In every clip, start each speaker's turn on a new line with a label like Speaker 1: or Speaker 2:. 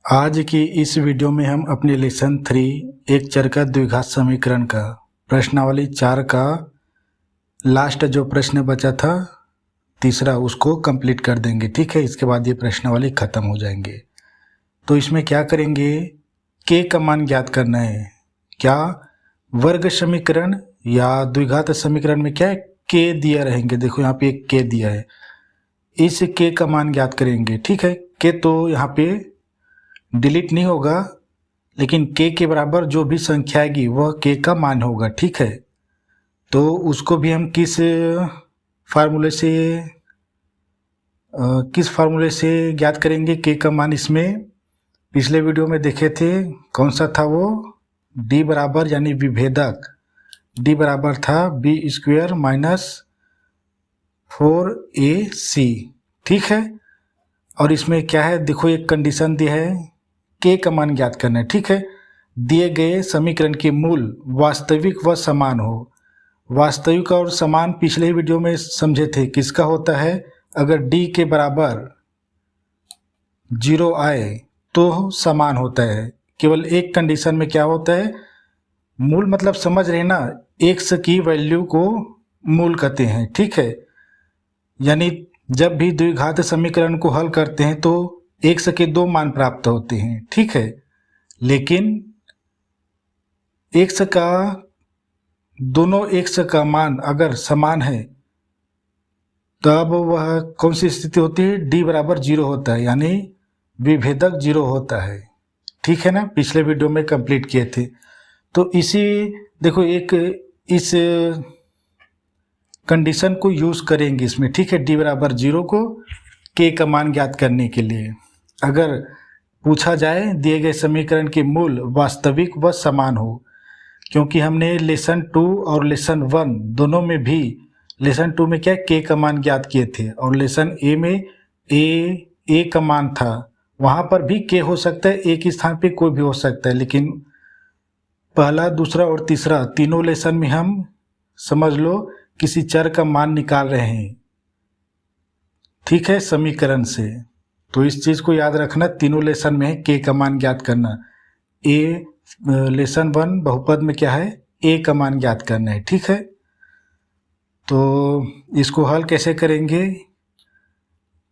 Speaker 1: आज की इस वीडियो में हम अपने लेसन 3 एक चर का द्विघात समीकरण का प्रश्नावली 4 का लास्ट जो प्रश्न बचा था तीसरा उसको कंप्लीट कर देंगे। ठीक है, इसके बाद ये प्रश्नावली ख़त्म हो जाएंगे। तो इसमें क्या करेंगे, के का मान ज्ञात करना है। क्या वर्ग समीकरण या द्विघात समीकरण में क्या है, के दिया रहेंगे। देखो यहाँ पे एक के दिया है, इस के का मान ज्ञात करेंगे। ठीक है, के तो यहाँ पे डिलीट नहीं होगा, लेकिन के के बराबर जो भी संख्या आएगी वह के का मान होगा। ठीक है, तो उसको भी हम किस फार्मूले से ज्ञात करेंगे के का मान। इसमें पिछले वीडियो में देखे थे, कौन सा था वो, डी बराबर यानी विभेदक डी बराबर था बी स्क्वायर माइनस 4ac। ठीक है, और इसमें क्या है, देखो एक कंडीशन दी है, के का मान ज्ञात करना है। ठीक है, दिए गए समीकरण के मूल वास्तविक व समान हो। वास्तविक और समान पिछले वीडियो में समझे थे, किसका होता है, अगर d के बराबर 0 आए तो समान होता है। केवल एक कंडीशन में क्या होता है, मूल मतलब समझ रहे ना, x की वैल्यू को मूल कहते हैं। ठीक है, यानी जब भी द्विघात समीकरण को हल करते हैं तो x के दो मान प्राप्त होते हैं। ठीक है, लेकिन x का दोनों x का मान अगर समान है तब वह कौन सी स्थिति होती है, d बराबर 0 होता है, यानी विभेदक 0 होता है। ठीक है ना, पिछले वीडियो में कंप्लीट किए थे। तो इसी देखो एक इस कंडीशन को यूज करेंगे इसमें। ठीक है, d बराबर 0 को k का मान ज्ञात करने के लिए अगर पूछा जाए दिए गए समीकरण के मूल वास्तविक व समान हो, क्योंकि हमने लेसन 2 और लेसन 1 दोनों में भी, लेसन 2 में क्या के का मान ज्ञात किए थे और लेसन ए में ए का मान था, वहाँ पर भी के हो सकता है, एक स्थान पे कोई भी हो सकता है, लेकिन पहला दूसरा और तीसरा तीनों लेसन में हम समझ लो किसी चर का मान निकाल रहे हैं। ठीक है, समीकरण से, तो इस चीज़ को याद रखना, तीनों लेसन में है के का मान ज्ञात करना। लेसन 1 बहुपद में क्या है, ए का मान ज्ञात करना है। ठीक है, तो इसको हल कैसे करेंगे,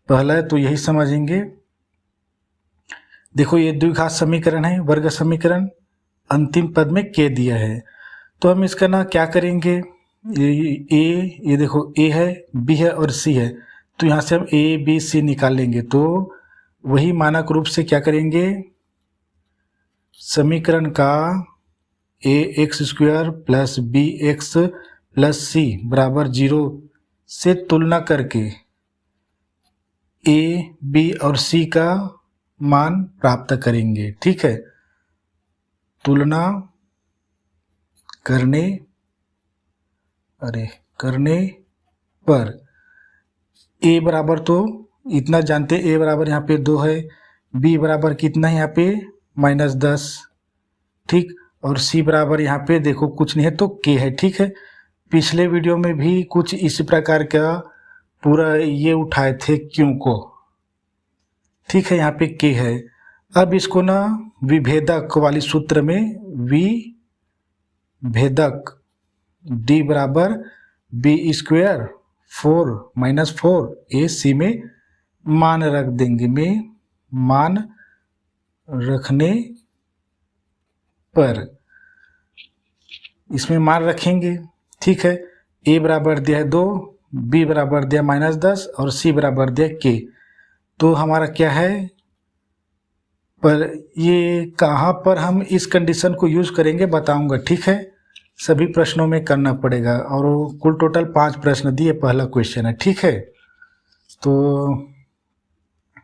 Speaker 1: पहला तो यही समझेंगे। देखो ये द्विघात समीकरण है, वर्ग समीकरण, अंतिम पद में के दिया है, तो हम इसका ना क्या करेंगे, ये देखो ए है, बी है और सी है, तो यहाँ से हम ए बी सी निकालेंगे। तो वही मानक रूप से क्या करेंगे, समीकरण का A X square plus B X plus C बराबर 0 से तुलना करके ए बी और सी का मान प्राप्त करेंगे। ठीक है, तुलना करने पर ए बराबर, तो इतना जानते, ए बराबर यहाँ पे 2 है, बी बराबर कितना है यहाँ पे -10। ठीक, और सी बराबर यहाँ पे देखो कुछ नहीं है तो के है। ठीक है, पिछले वीडियो में भी कुछ इसी प्रकार का पूरा ये उठाए थे क्यों को। ठीक है, यहाँ पे के है। अब इसको ना विभेदक वाली सूत्र में विभेदक डी बराबर बी स्क्वायर 4 - 4ac में मान रख देंगे। में मान रखने पर इसमें मान रखेंगे। ठीक है, ए बराबर दिया है 2, बी बराबर दिया -10 और सी बराबर दिया के। तो हमारा क्या है, पर ये कहाँ पर हम इस कंडीशन को यूज करेंगे बताऊंगा। ठीक है, सभी प्रश्नों में करना पड़ेगा, और कुल टोटल 5 प्रश्न दिए, पहला क्वेश्चन है। ठीक है, तो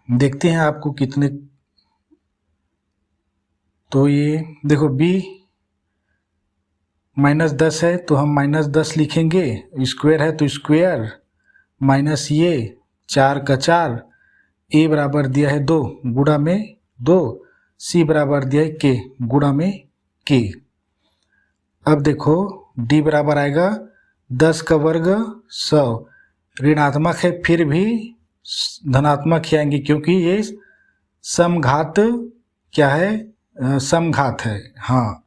Speaker 1: देखते हैं आपको कितने। तो ये देखो b -10 है तो हम -10 लिखेंगे, स्क्वायर है तो स्क्वायर माइनस ये 4 का 4, ए बराबर दिया है 2 गुणा में 2, सी बराबर दिया है के गुणा में के। अब देखो d बराबर आएगा 10 का वर्ग 100, ऋणात्मक है फिर भी धनात्मक ही आएंगे, क्योंकि ये समघात क्या है, समघात है। हाँ,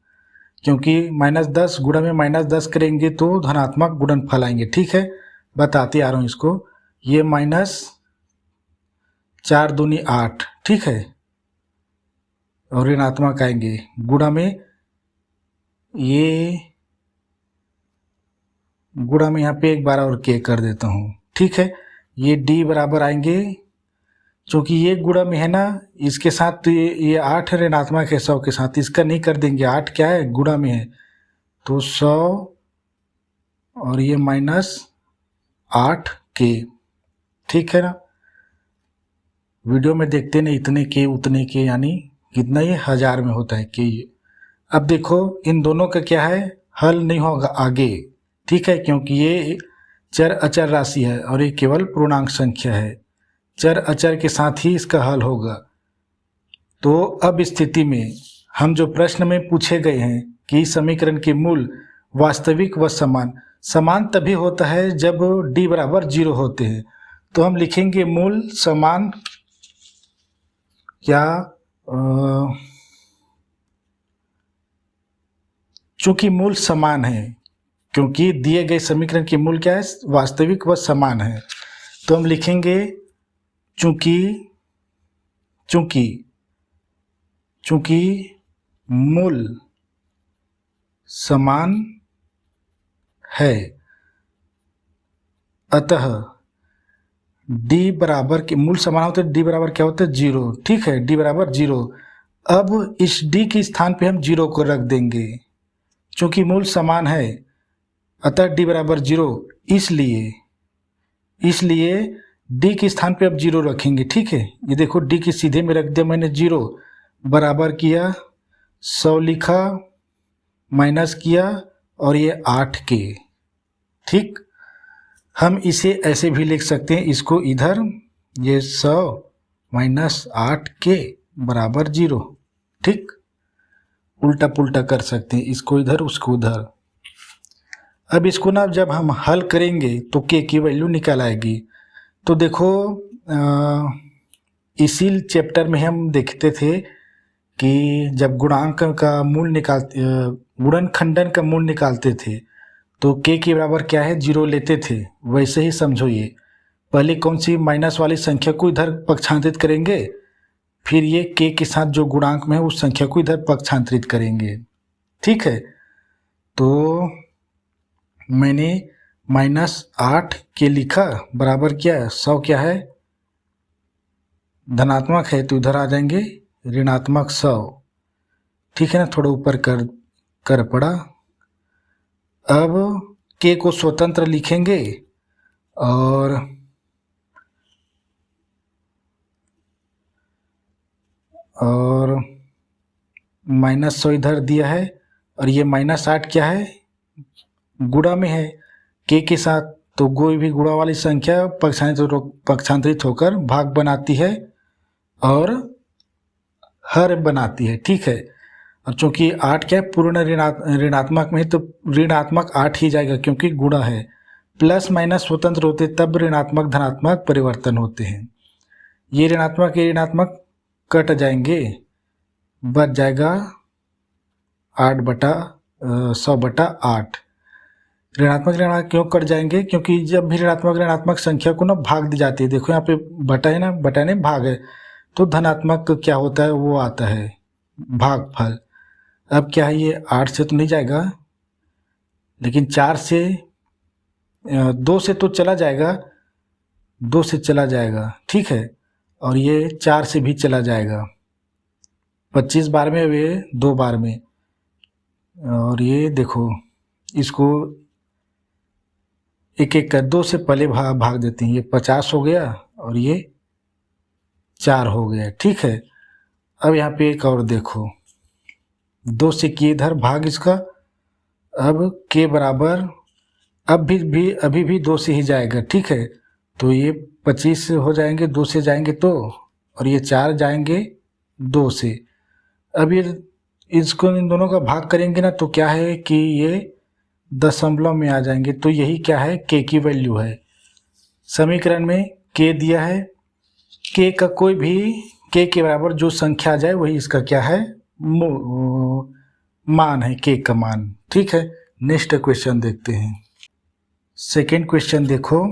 Speaker 1: क्योंकि -10 गुणा में -10 करेंगे तो धनात्मक गुणनफल आएंगे। ठीक है, बताते आ रहा हूँ इसको। ये -4 दूनी 8, ठीक है, और ऋणात्मक आएंगे गुणा में, ये गुणा में यहाँ पे एक बार और के कर देता हूँ। ठीक है, ये d बराबर आएंगे, चूँकि ये गुणा में है ना, इसके साथ तो ये 8 ऋणात्मक है 100 के साथ, इसका नहीं कर देंगे। 8 क्या है, गुणा में है, तो 100 और ये -8 के। ठीक है ना, वीडियो में देखते नहीं इतने के उतने के, यानी कितना, ये 1000 में होता है के। ये अब देखो इन दोनों का क्या है, हल नहीं होगा आगे। ठीक है, क्योंकि ये चर अचर राशि है और ये केवल पूर्णांक संख्या है। चर अचर के साथ ही इसका हल होगा। तो अब स्थिति में हम जो प्रश्न में पूछे गए हैं कि समीकरण के मूल वास्तविक व समान तभी होता है जब d बराबर 0 होते हैं। तो हम लिखेंगे मूल समान, क्या, चूंकि मूल समान है, क्योंकि दिए गए समीकरण के मूल क्या है, वास्तविक व समान है, तो हम लिखेंगे चूंकि मूल समान है, अतः d बराबर के मूल समान होते हैं, d बराबर क्या होता है, 0। ठीक है, d बराबर 0। अब इस d के स्थान पे हम 0 को रख देंगे, चूंकि मूल समान है अतः d बराबर 0, इसलिए d के स्थान पे अब 0 रखेंगे। ठीक है, ये देखो d के सीधे में रख दिया मैंने 0, बराबर किया, 100 लिखा, माइनस किया और ये 8 के। ठीक, हम इसे ऐसे भी लिख सकते हैं, इसको इधर, ये 100 माइनस 8 के बराबर 0। ठीक, उल्टा पुल्टा कर सकते हैं, इसको इधर उसको उधर। अब इसको ना जब हम हल करेंगे तो के की वैल्यू निकल आएगी। तो देखो इसी चैप्टर में हम देखते थे कि जब गुणांक का मूल गुणनखंडन का मूल निकालते थे तो के के बराबर क्या है, 0 लेते थे। वैसे ही समझो, ये पहले कौन सी माइनस वाली संख्या को इधर पक्षांतरित करेंगे, फिर ये के के साथ जो गुणांक में है उस संख्या को इधर पक्षांतरित करेंगे। ठीक है, तो मैंने -8 के लिखा, बराबर क्या है, 100 क्या है, धनात्मक है तो इधर आ जाएंगे ऋणात्मक 100। ठीक है ना, थोड़ा ऊपर कर पड़ा। अब के को स्वतंत्र लिखेंगे और -100 इधर दिया है, और ये -8 क्या है, गुणा में है के के साथ, तो कोई भी गुणा वाली संख्या पक्षांतरित होकर भाग बनाती है और हर बनाती है। ठीक है, और चूंकि 8 क्या है, पूर्ण ऋणात्मक में, तो ऋणात्मक 8 ही जाएगा क्योंकि गुणा है। प्लस माइनस स्वतंत्र होते तब ऋणात्मक धनात्मक परिवर्तन होते हैं। ये ऋणात्मक कट जाएंगे, बच जाएगा 100/8। ऋणात्मक क्यों कट जाएंगे, क्योंकि जब भी ऋणात्मक संख्या को ना भाग दी जाती है, देखो यहाँ पे बटा है ना, बटा ने भाग है, तो धनात्मक क्या होता है, वो आता है भागफल। अब क्या है, ये 8 से तो नहीं जाएगा, लेकिन 4 से 2 से तो चला जाएगा, 2 से चला जाएगा। ठीक है, और ये 4 से भी चला जाएगा, 25 बार में, ये 2 बार में। और ये देखो इसको एक एक कर 2 से पहले भाग देते हैं, ये 50 हो गया और ये 4 हो गया। ठीक है, अब यहाँ पे एक और देखो, 2 से किए इधर भाग इसका, अब के बराबर अभी भी 2 से ही जाएगा। ठीक है, तो ये 25 से हो जाएंगे, 2 से जाएंगे तो, और ये 4 जाएंगे 2 से। अब ये इसको इन दोनों का भाग करेंगे ना, तो क्या है कि ये दशमलव में आ जाएंगे, तो यही क्या है, के की वैल्यू है। समीकरण में के दिया है, के का कोई भी के बराबर जो संख्या आ जाए वही इसका क्या है, मान है, के का मान। ठीक है, नेक्स्ट क्वेश्चन देखते हैं। सेकेंड क्वेश्चन देखो,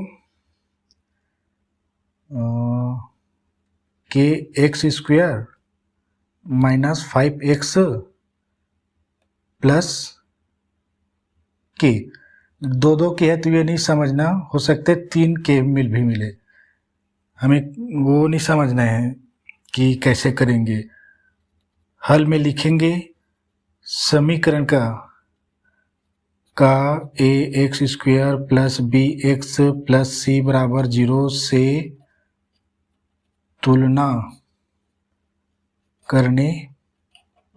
Speaker 1: के x square minus 5x plus के, दो के है तो ये नहीं समझना, हो सकते 3 के भी मिले, हमें वो नहीं समझना है कि कैसे करेंगे। हल में लिखेंगे समीकरण का A X square plus B X plus C बराबर 0 से तुलना करने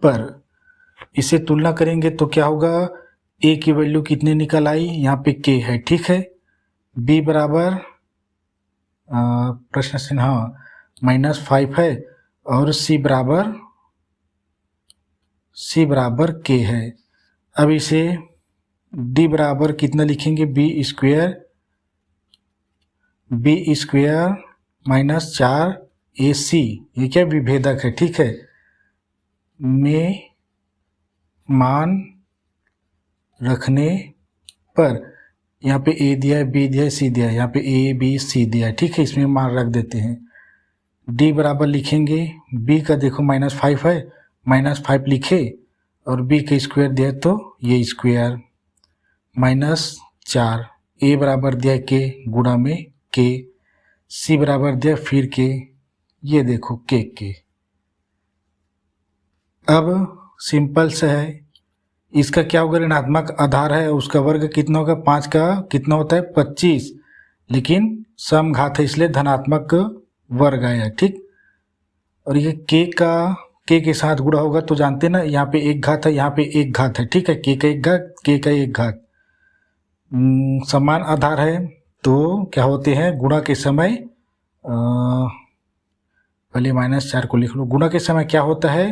Speaker 1: पर, इसे तुलना करेंगे तो क्या होगा, ए की वैल्यू कितनी निकल आई, यहाँ पे के है। ठीक है, बी बराबर प्रश्न चिन्ह -5 है और सी बराबर के है। अब इसे डी बराबर कितना लिखेंगे, बी स्क्वायर माइनस 4ac, ये क्या विभेदक है। ठीक है, में मान रखने पर, यहाँ पे ए दिया है, बी दिया है, सी दिया है, यहाँ पे ए बी सी दिया है। ठीक है, इसमें मान रख देते हैं। डी बराबर लिखेंगे, बी का देखो -5 है, -5 लिखे और बी का स्क्वायर दिया तो ये स्क्वायर -4, ए बराबर दिया के गुणा में के, सी बराबर दिया फिर के, ये देखो के। अब सिंपल से है, इसका क्या होगा, ऋणात्मक आधार है, उसका वर्ग कितना होगा, 5 का कितना होता है 25, लेकिन समघात है इसलिए धनात्मक वर्ग आया। ठीक, और ये के साथ गुणा होगा तो जानते ना, यहाँ पे एक घात है, यहाँ पे एक घात है। ठीक है, के का एक घात, समान आधार है तो क्या होते हैं, गुणा के समय पहले -4 को लिख लो, गुणा के समय क्या होता है,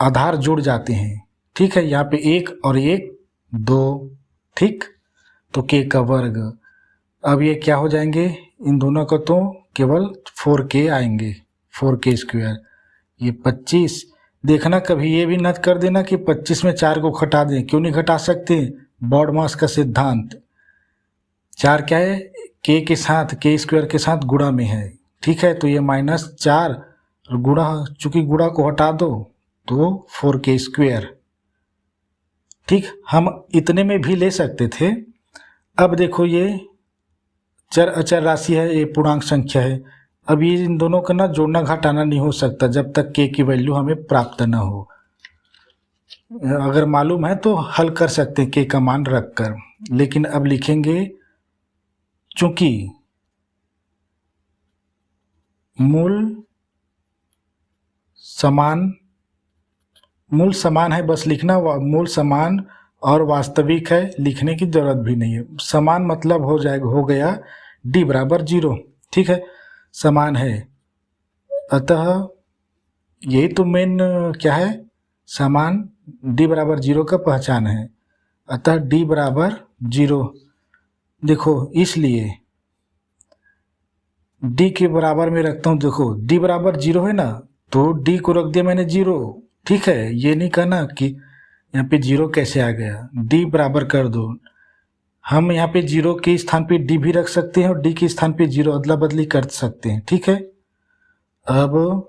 Speaker 1: आधार जुड़ जाते हैं। ठीक है, यहाँ पे 1 और 1 2, ठीक, तो के का वर्ग। अब ये क्या हो जाएंगे, इन दोनों का तो केवल 4k आएंगे, 4k स्क्वायर, ये 25। देखना कभी ये भी न कर देना कि 25 में 4 को घटा दें, क्यों नहीं घटा सकते, बॉडमास का सिद्धांत। 4 क्या है, के साथ, के स्क्वायर के साथ गुणा में है। ठीक है, तो ये -4 और गुणा, चूंकि गुणा को हटा दो तो 4k स्क्वायर। ठीक, हम इतने में भी ले सकते थे। अब देखो ये चर अचर राशि है, ये पूर्णांक संख्या है, अब ये इन दोनों का ना जोड़ना घटाना नहीं हो सकता जब तक के की वैल्यू हमें प्राप्त न हो। अगर मालूम है तो हल कर सकते हैं के का मान रख कर, लेकिन अब लिखेंगे चूंकि मूल समान है, बस लिखना मूल समान और वास्तविक है, लिखने की जरूरत भी नहीं है। समान मतलब हो गया d बराबर 0। ठीक है, समान है, अतः यही तो मेन क्या है, समान d बराबर 0 का पहचान है, अतः d बराबर 0। देखो इसलिए d के बराबर में रखता हूँ, देखो d बराबर 0 है ना, तो d को रख दिया मैंने 0। ठीक है, ये नहीं कहना कि यहाँ पे 0 कैसे आ गया, d बराबर कर दो। हम यहाँ पे 0 के स्थान पे d भी रख सकते हैं और d के स्थान पे 0 अदला बदली कर सकते हैं। ठीक है, अब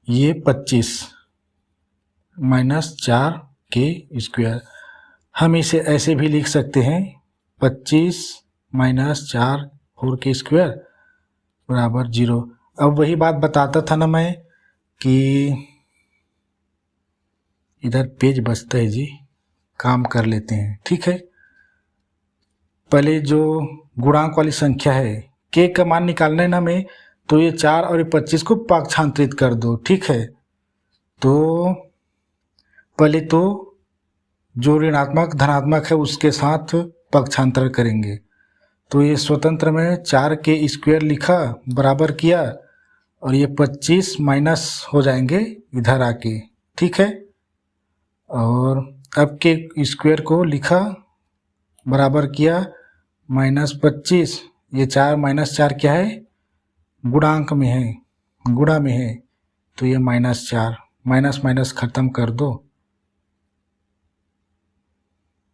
Speaker 1: ये 25 -4k स्क्वायर, हम इसे ऐसे भी लिख सकते हैं, 25 -4 4k स्क्वायर बराबर 0। अब वही बात बताता था ना मैं कि इधर पेज बचता है जी, काम कर लेते हैं। ठीक है, पहले जो गुणांक वाली संख्या है, के का मान निकालना है ना में, तो ये 4 और 25 को पाक्षांतरित कर दो। ठीक है, तो पहले तो जो ऋणात्मक धनात्मक है उसके साथ पक्षांतर करेंगे, तो ये स्वतंत्र में 4k स्क्वायर लिखा, बराबर किया, और ये 25 माइनस हो जाएंगे इधर आके। ठीक है, और अब के स्क्वायर को लिखा, बराबर किया, -25, ये 4 माइनस 4 क्या है, गुणांक में है, गुणा में है, तो ये -4, माइनस माइनस खत्म कर दो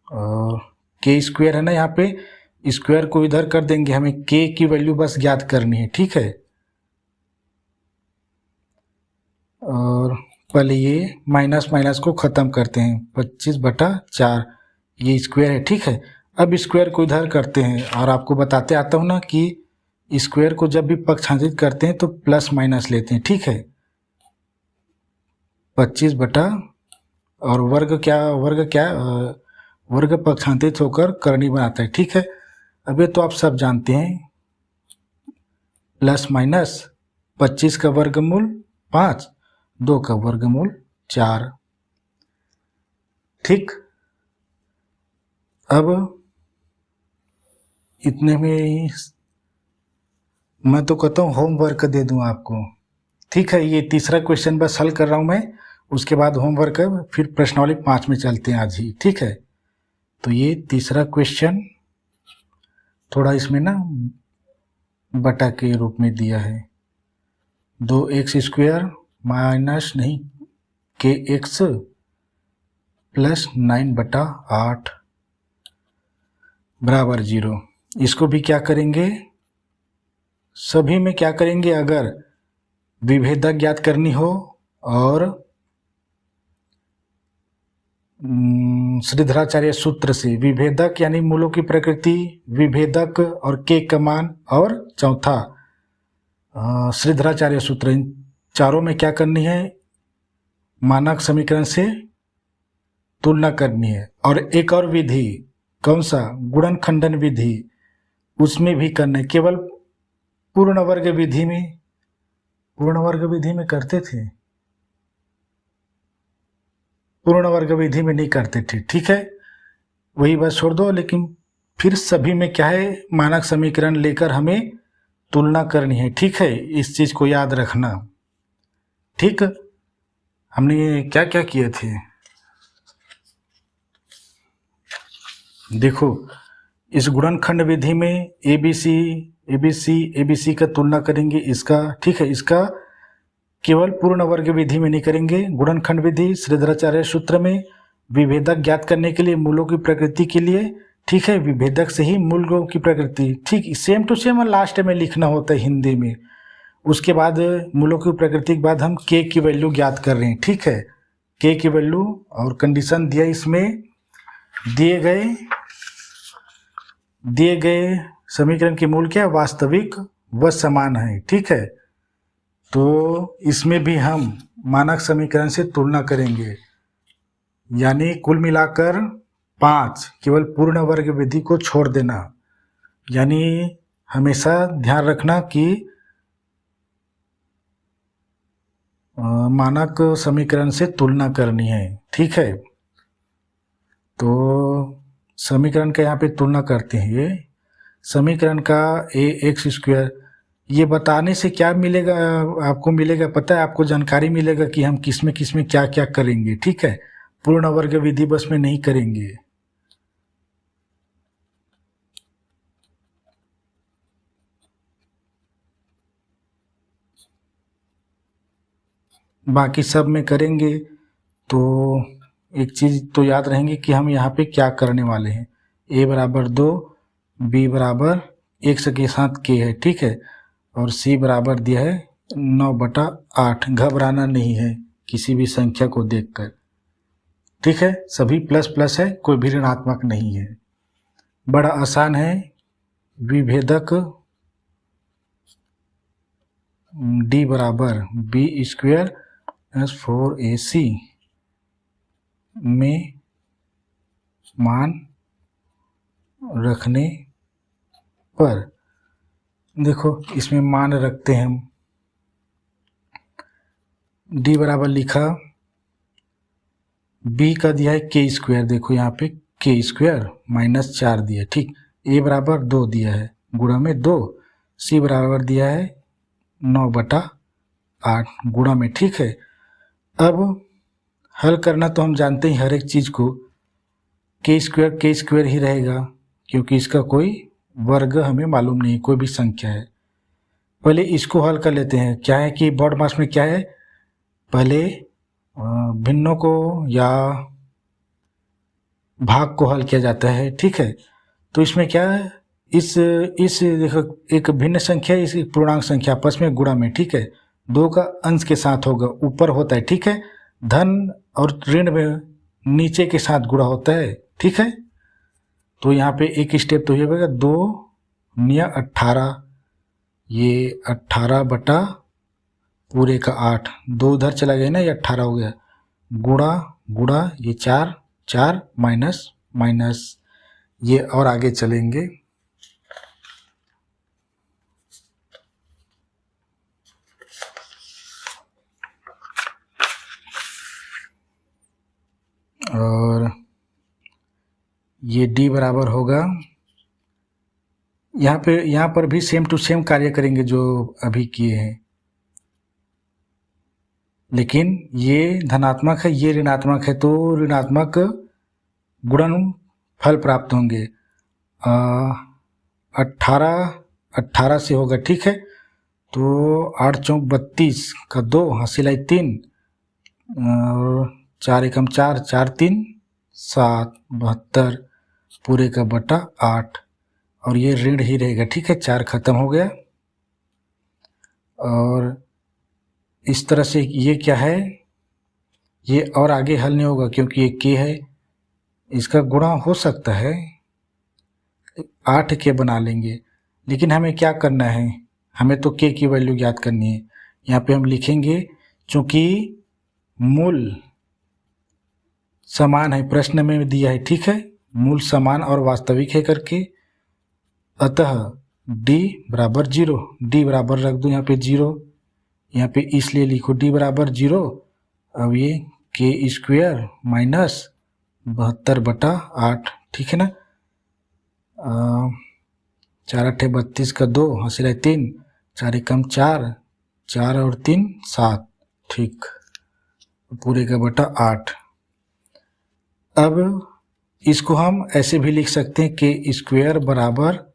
Speaker 1: और के स्क्वायर है ना, यहाँ पे स्क्वायर को इधर कर देंगे, हमें के की वैल्यू बस ज्ञात करनी है, ठीक है। और पहले ये माइनस माइनस को ख़त्म करते हैं, 25/4 ये स्क्वायर है, ठीक है। अब स्क्वायर को इधर करते हैं और आपको बताते आता हूँ ना कि स्क्वायर को जब भी पक्षांतरित करते हैं तो प्लस माइनस लेते हैं, ठीक है। 25 और वर्ग पक्षांतरित होकर करनी बनाता है, ठीक है। अब ये तो आप सब जानते हैं, प्लस माइनस 25 का वर्गमूल 5, 2 का वर्गमूल 4, ठीक। अब इतने में मैं तो कहता हूँ होमवर्क दे दूँ आपको, ठीक है। ये तीसरा क्वेश्चन बस हल कर रहा हूँ मैं, उसके बाद होमवर्क है, फिर प्रश्नावली 5 में चलते हैं आज ही, ठीक है। तो ये तीसरा क्वेश्चन थोड़ा इसमें ना बटा के रूप में दिया है, 2x² माइनस नहीं kx प्लस 9/8 बराबर 0। इसको भी क्या करेंगे, सभी में क्या करेंगे, अगर विभेदक ज्ञात करनी हो और श्रीधराचार्य सूत्र से विभेदक यानी मूलों की प्रकृति, विभेदक और के का मान, और चौथा श्रीधराचार्य सूत्र, इन चारों में क्या करनी है, मानक समीकरण से तुलना करनी है। और एक और विधि, कौन सा, गुणनखंडन विधि, उसमें भी करना है। केवल पूर्ण वर्ग विधि में करते थे, पूर्ण वर्ग विधि में नहीं करते थे, ठीक है। वही बस छोड़ दो, लेकिन फिर सभी में क्या है, मानक समीकरण लेकर हमें तुलना करनी है, ठीक है। इस चीज को याद रखना, ठीक। हमने क्या क्या किए थे, देखो इस गुणनखंड विधि में ABC का तुलना करेंगे इसका, ठीक है। इसका केवल पूर्ण वर्ग विधि में नहीं करेंगे, गुणनखंड विधि श्रीधराचार्य सूत्र में विभेदक ज्ञात करने के लिए मूलों की प्रकृति के लिए, ठीक है, विभेदक से ही मूलों की प्रकृति, ठीक, सेम टू सेम लास्ट में लिखना होता है हिंदी में। उसके बाद मूलों की प्रकृति के बाद हम के की वैल्यू ज्ञात कर रहे हैं, ठीक है। के की वैल्यू और कंडीशन दिया, इसमें दिए गए समीकरण के मूल क्या है, वास्तविक व समान है, ठीक है। तो इसमें भी हम मानक समीकरण से तुलना करेंगे, यानी कुल मिलाकर 5, केवल पूर्ण वर्ग विधि को छोड़ देना। यानी हमेशा ध्यान रखना कि मानक समीकरण से तुलना करनी है, ठीक है। तो समीकरण का यहाँ पे तुलना करते हैं, ये समीकरण का ax², ये बताने से क्या मिलेगा, आपको मिलेगा, पता है, आपको जानकारी मिलेगा कि हम किसमें क्या क्या करेंगे, ठीक है। पूर्ण वर्ग विधि बस में नहीं करेंगे। बाकी सब में करेंगे। तो एक चीज़ तो याद रहेंगे कि हम यहाँ पे क्या करने वाले हैं, a बराबर 2, b बराबर x के साथ k है, ठीक है, और c बराबर दिया है 9/8। घबराना नहीं है किसी भी संख्या को देखकर, ठीक है। सभी प्लस प्लस है, कोई भी ऋणात्मक नहीं है, बड़ा आसान है। विभेदक d बराबर b² + 4ac में मान रखने पर, देखो इसमें मान रखते हैं हम, d बराबर लिखा, b का दिया है k², देखो यहाँ पे k² -4 दिया है, ठीक। a बराबर 2 दिया है, गुणा में 2, c बराबर दिया है 9/8 गुणा में, ठीक है। अब हल करना तो हम जानते हैं हर एक चीज़ को, k² ही रहेगा, क्योंकि इसका कोई वर्ग हमें मालूम नहीं, कोई भी संख्या है। पहले इसको हल कर लेते हैं। क्या है कि बॉड मास में क्या है, पहले भिन्नों को या भाग को हल किया जाता है, ठीक है। तो इसमें क्या है, इस देखो एक भिन्न संख्या इस पूर्णांक संख्या आपस में गुणा में, ठीक है, दो का अंश के साथ होगा, ऊपर होता है, ठीक है। धन और ऋण में नीचे के साथ गुणा होता है, ठीक है। तो यहाँ पे एक स्टेप तो ये होगा 2 निया 18, ये 18 बटा पूरे का 8, 2 उधर चला गया ना, ये 18 हो गया, गुणा गुणा ये 4 4 माइनस माइनस, ये और आगे चलेंगे। और ये d बराबर होगा, यहाँ पर भी सेम टू सेम कार्य करेंगे जो अभी किए हैं, लेकिन ये धनात्मक है, ये ऋणात्मक है, तो ऋणात्मक गुणन फल प्राप्त होंगे। 18 से होगा, ठीक है। तो 8 चौक 32 का 2 हासिल 3 और 4 एकम 4 4 3 7 72 पूरे का बटा 8, और ये ऋण ही रहेगा, ठीक है। 4 खत्म हो गया, और इस तरह से ये क्या है, ये और आगे हल नहीं होगा क्योंकि ये के है, इसका गुणा हो सकता है 8 के बना लेंगे, लेकिन हमें क्या करना है, हमें तो के की वैल्यू ज्ञात करनी है। यहाँ पे हम लिखेंगे, चूंकि मूल समान है, प्रश्न में दिया है, ठीक है, मूल समान और वास्तविक है करके, अतः d बराबर 0, d बराबर रख दो यहाँ पे 0, यहाँ पे इसलिए लिखो d बराबर 0। अब ये के स्क्वायर माइनस 72 बटा 8, ठीक है ना। 4 8 32 का 2 हासिल 3, 4 एकम 4 4 और 3 7, ठीक, पूरे का बटा 8। अब इसको हम ऐसे भी लिख सकते हैं के स्क्वायर बराबर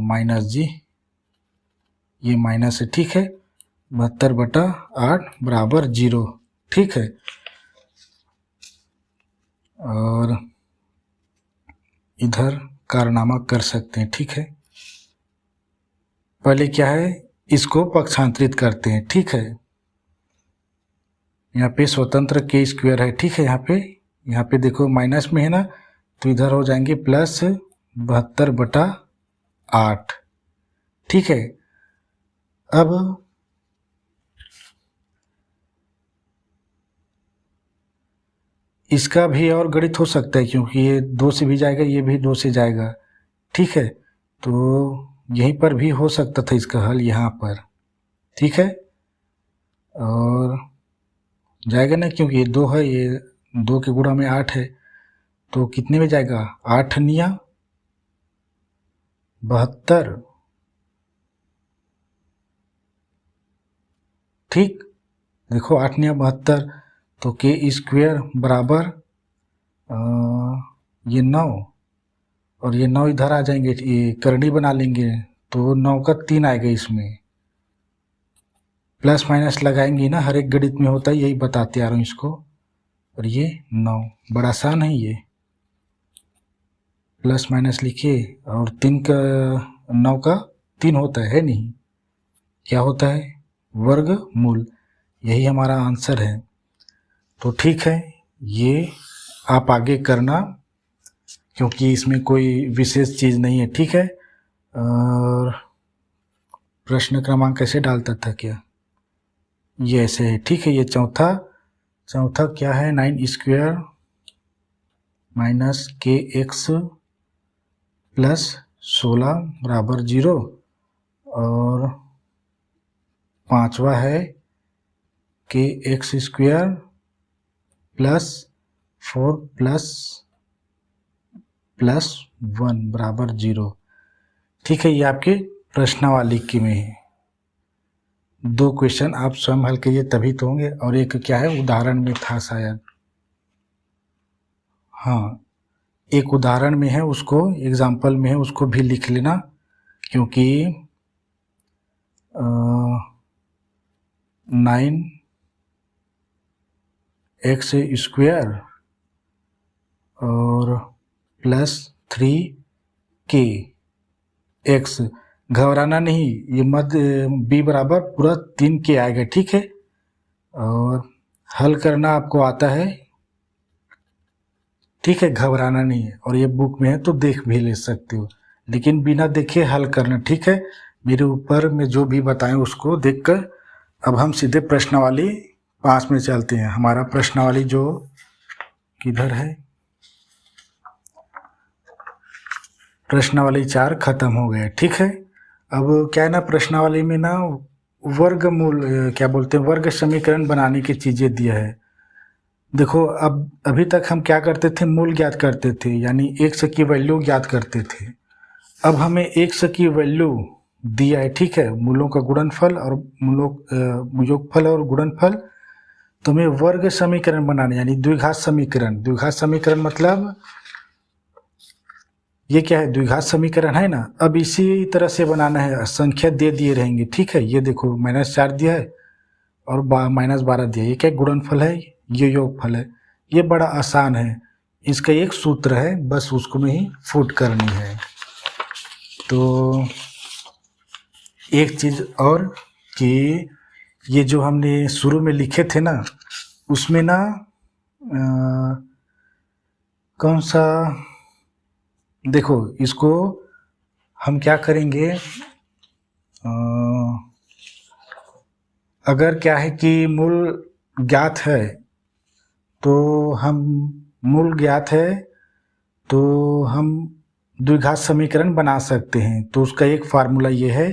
Speaker 1: माइनस जी, ये माइनस है, ठीक है, 72 बटा 8 बराबर 0, ठीक है। और इधर कारनामा कर सकते हैं, ठीक है। पहले क्या है, इसको पक्षांतरित करते हैं, ठीक है। यहाँ पे स्वतंत्र के स्क्वायर है, ठीक है। यहाँ पे देखो माइनस में है ना, तो इधर हो जाएंगे प्लस 72 बटा 8, ठीक है। अब इसका भी और गणित हो सकता है क्योंकि ये 2 से भी जाएगा, ये भी 2 से जाएगा, ठीक है। तो यहीं पर भी हो सकता था इसका हल, यहाँ पर, ठीक है, और जाएगा ना, क्योंकि ये 2 है, ये 2 के गुणा में 8 है, तो कितने में जाएगा, 8 निया 72, ठीक, देखो 8 निया 72, तो के स्क्वायर बराबर ये 9, और ये 9 इधर आ जाएंगे, ये करनी बना लेंगे, तो 9 का 3 आएगा, इसमें प्लस माइनस लगाएंगे ना, हर एक गणित में होता है, यही बताते आ रहा हूँ इसको। और ये 9 बड़ा आसान है, ये प्लस माइनस लिखिए, और 3 का 9 का 3 होता है नहीं, क्या होता है, वर्गमूल, यही हमारा आंसर है। तो ठीक है, ये आप आगे करना क्योंकि इसमें कोई विशेष चीज़ नहीं है, ठीक है। और प्रश्न क्रमांक कैसे डालता था क्या, ये ऐसे है, ठीक है। ये चौथा क्या है, 9 स्क्वायर माइनस के एक्स प्लस 16 बराबर 0, और 5वां है के एक्स स्क्वायर प्लस 4 प्लस 1 बराबर 0, ठीक है। ये आपके प्रश्नावली के में है। 2 क्वेश्चन आप स्वयं हल करिए तभी तो होंगे, और एक क्या है, उदाहरण में था शायद, हाँ, एक उदाहरण में है उसको, एग्जाम्पल में है उसको भी लिख लेना, क्योंकि 9x² और +3k घबराना नहीं, ये मध्य b बराबर पूरा 3k आएगा, ठीक है। और हल करना आपको आता है, ठीक है, घबराना नहीं है। और ये बुक में है तो देख भी ले सकते हो, लेकिन बिना देखे हल करना, ठीक है। मेरे ऊपर में जो भी बताएं उसको देखकर। अब हम सीधे प्रश्नावली 5 में चलते हैं। हमारा प्रश्नावली जो किधर है, प्रश्नावली 4 खत्म हो गया, ठीक है। अब क्या है ना, प्रश्नावली में ना वर्गमूल क्या बोलते हैं, वर्ग समीकरण बनाने की चीज़ें दिया है। देखो, अब अभी तक हम क्या करते थे, मूल ज्ञात करते थे, यानी x की वैल्यू ज्ञात करते थे। अब हमें x की वैल्यू दिया है, ठीक है, मूलों का गुणनफल और योगफल और गुणनफल। तो हमें वर्ग समीकरण बनाना, यानी द्विघात समीकरण। द्विघात समीकरण मतलब ये क्या है, द्विघात समीकरण है ना। अब इसी तरह से बनाना है, संख्या दे दिए रहेंगे, ठीक है। ये देखो -4 दिया है और -12 दिया है, ये क्या गुणनफल है, ये योगफल है। ये बड़ा आसान है, इसका एक सूत्र है, बस उसको में ही फुट करनी है। तो एक चीज़ और कि ये जो हमने शुरू में लिखे थे ना, उसमें ना कौन सा, देखो इसको हम क्या करेंगे, अगर क्या है कि मूल ज्ञात है तो हम द्विघात समीकरण बना सकते हैं। तो उसका एक फार्मूला ये है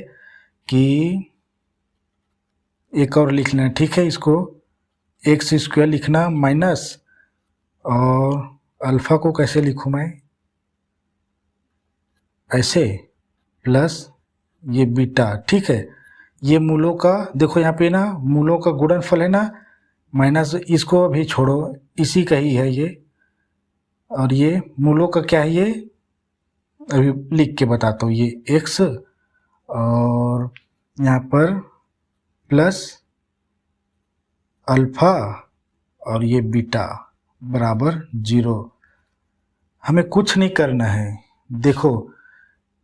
Speaker 1: कि एक और लिखना, ठीक है, इसको x² लिखना माइनस, और अल्फ़ा को कैसे लिखूँ मैं, ऐसे, प्लस ये बीटा, ठीक है। ये मूलों का, देखो यहाँ पे ना मूलों का गुणनफल है ना, माइनस, इसको अभी छोड़ो, इसी का ही है ये। और ये मूलों का क्या है, ये अभी लिख के बताता हूँ, ये x और यहाँ पर प्लस अल्फ़ा और ये बीटा बराबर 0। हमें कुछ नहीं करना है। देखो,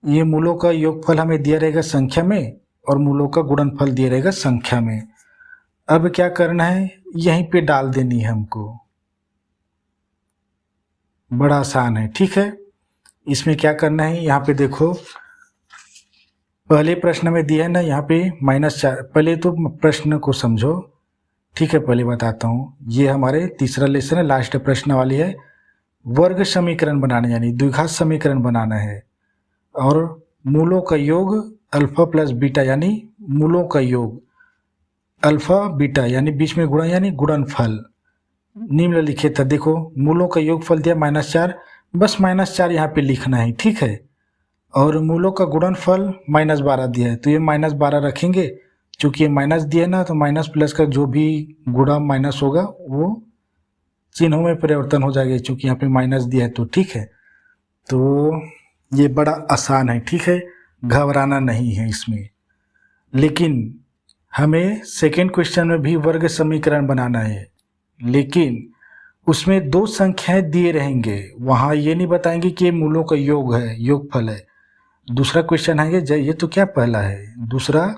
Speaker 1: ये मूलों का योगफल हमें दिया रहेगा संख्या में और मूलों का गुणनफल दिया रहेगा संख्या में। अब क्या करना है, यहीं पे डाल देनी है हमको, बड़ा आसान है, ठीक है। इसमें क्या करना है, यहाँ पे देखो पहले प्रश्न में दिया है ना, यहाँ पे -4। पहले तो प्रश्न को समझो, ठीक है, पहले बताता हूँ। ये हमारे तीसरा लेसन है, लास्ट प्रश्न वाली है। वर्ग समीकरण बनाना, यानी द्विघात समीकरण बनाना है, और मूलों का योग अल्फ़ा प्लस बीटा, यानी मूलों का योग अल्फ़ा बीटा, यानी बीच में गुणा, यानी गुणनफल निम्नलिखित था। देखो मूलों का योगफल दिया -4, बस -4 यहाँ पे लिखना है, ठीक है। और मूलों का गुणनफल -12 दिया है, तो ये -12 रखेंगे। चूँकि ये माइनस दिया है ना, तो माइनस प्लस का जो भी गुणा माइनस होगा वो चिन्हों में परिवर्तन हो जाएगा, चूँकि यहाँ पे माइनस दिया है, तो ठीक है। तो ये बड़ा आसान है, ठीक है, घबराना नहीं है इसमें। लेकिन हमें सेकेंड क्वेश्चन में भी वर्ग समीकरण बनाना है, लेकिन उसमें 2 संख्याएं दिए रहेंगे। वहाँ ये नहीं बताएंगे कि ये मूलों का योग है, योगफल है। दूसरा क्वेश्चन है ये तो क्या पहला है, दूसरा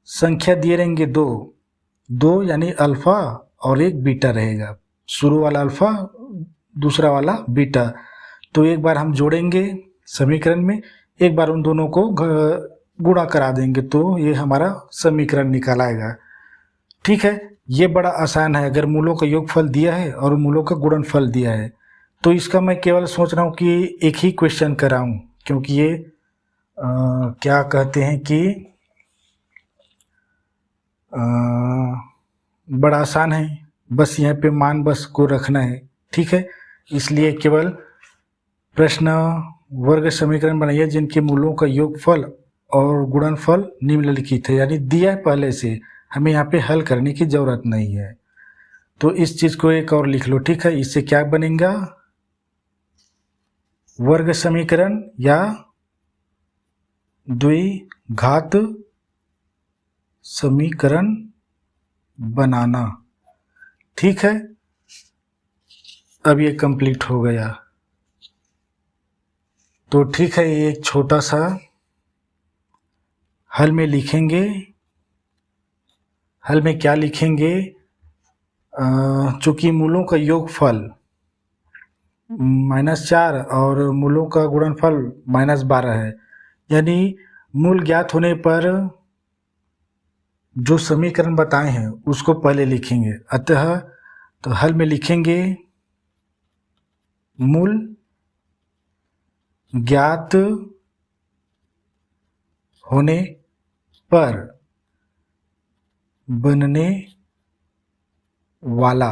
Speaker 1: संख्या दिए रहेंगे 2 यानी अल्फ़ा और एक बीटा रहेगा। शुरू वाला अल्फ़ा, दूसरा वाला बीटा। तो एक बार हम जोड़ेंगे समीकरण में, एक बार उन दोनों को गुणा करा देंगे, तो ये हमारा समीकरण निकाल आएगा, ठीक है। ये बड़ा आसान है। अगर मूलों का योगफल दिया है और मूलों का गुणनफल दिया है, तो इसका मैं केवल सोच रहा हूँ कि एक ही क्वेश्चन कराऊँ, क्योंकि ये क्या कहते हैं कि बड़ा आसान है। बस यहाँ पे मान बस को रखना है, ठीक है। इसलिए केवल प्रश्न वर्ग समीकरण बनाइए जिनके मूलों का योगफल और गुणनफल निम्नलिखित है, यानी दिया है पहले से, हमें यहाँ पे हल करने की ज़रूरत नहीं है। तो इस चीज़ को एक और लिख लो, ठीक है। इससे क्या बनेगा, वर्ग समीकरण या द्विघात समीकरण बनाना। ठीक है, अब ये कंप्लीट हो गया। तो ठीक है, ये एक छोटा सा हल में लिखेंगे। हल में क्या लिखेंगे? चूंकि मूलों का योगफल -4 और मूलों का गुणनफल -12 है, यानी मूल ज्ञात होने पर जो समीकरण बताए हैं उसको पहले लिखेंगे। अतः तो हल में लिखेंगे मूल ज्ञात होने पर बनने वाला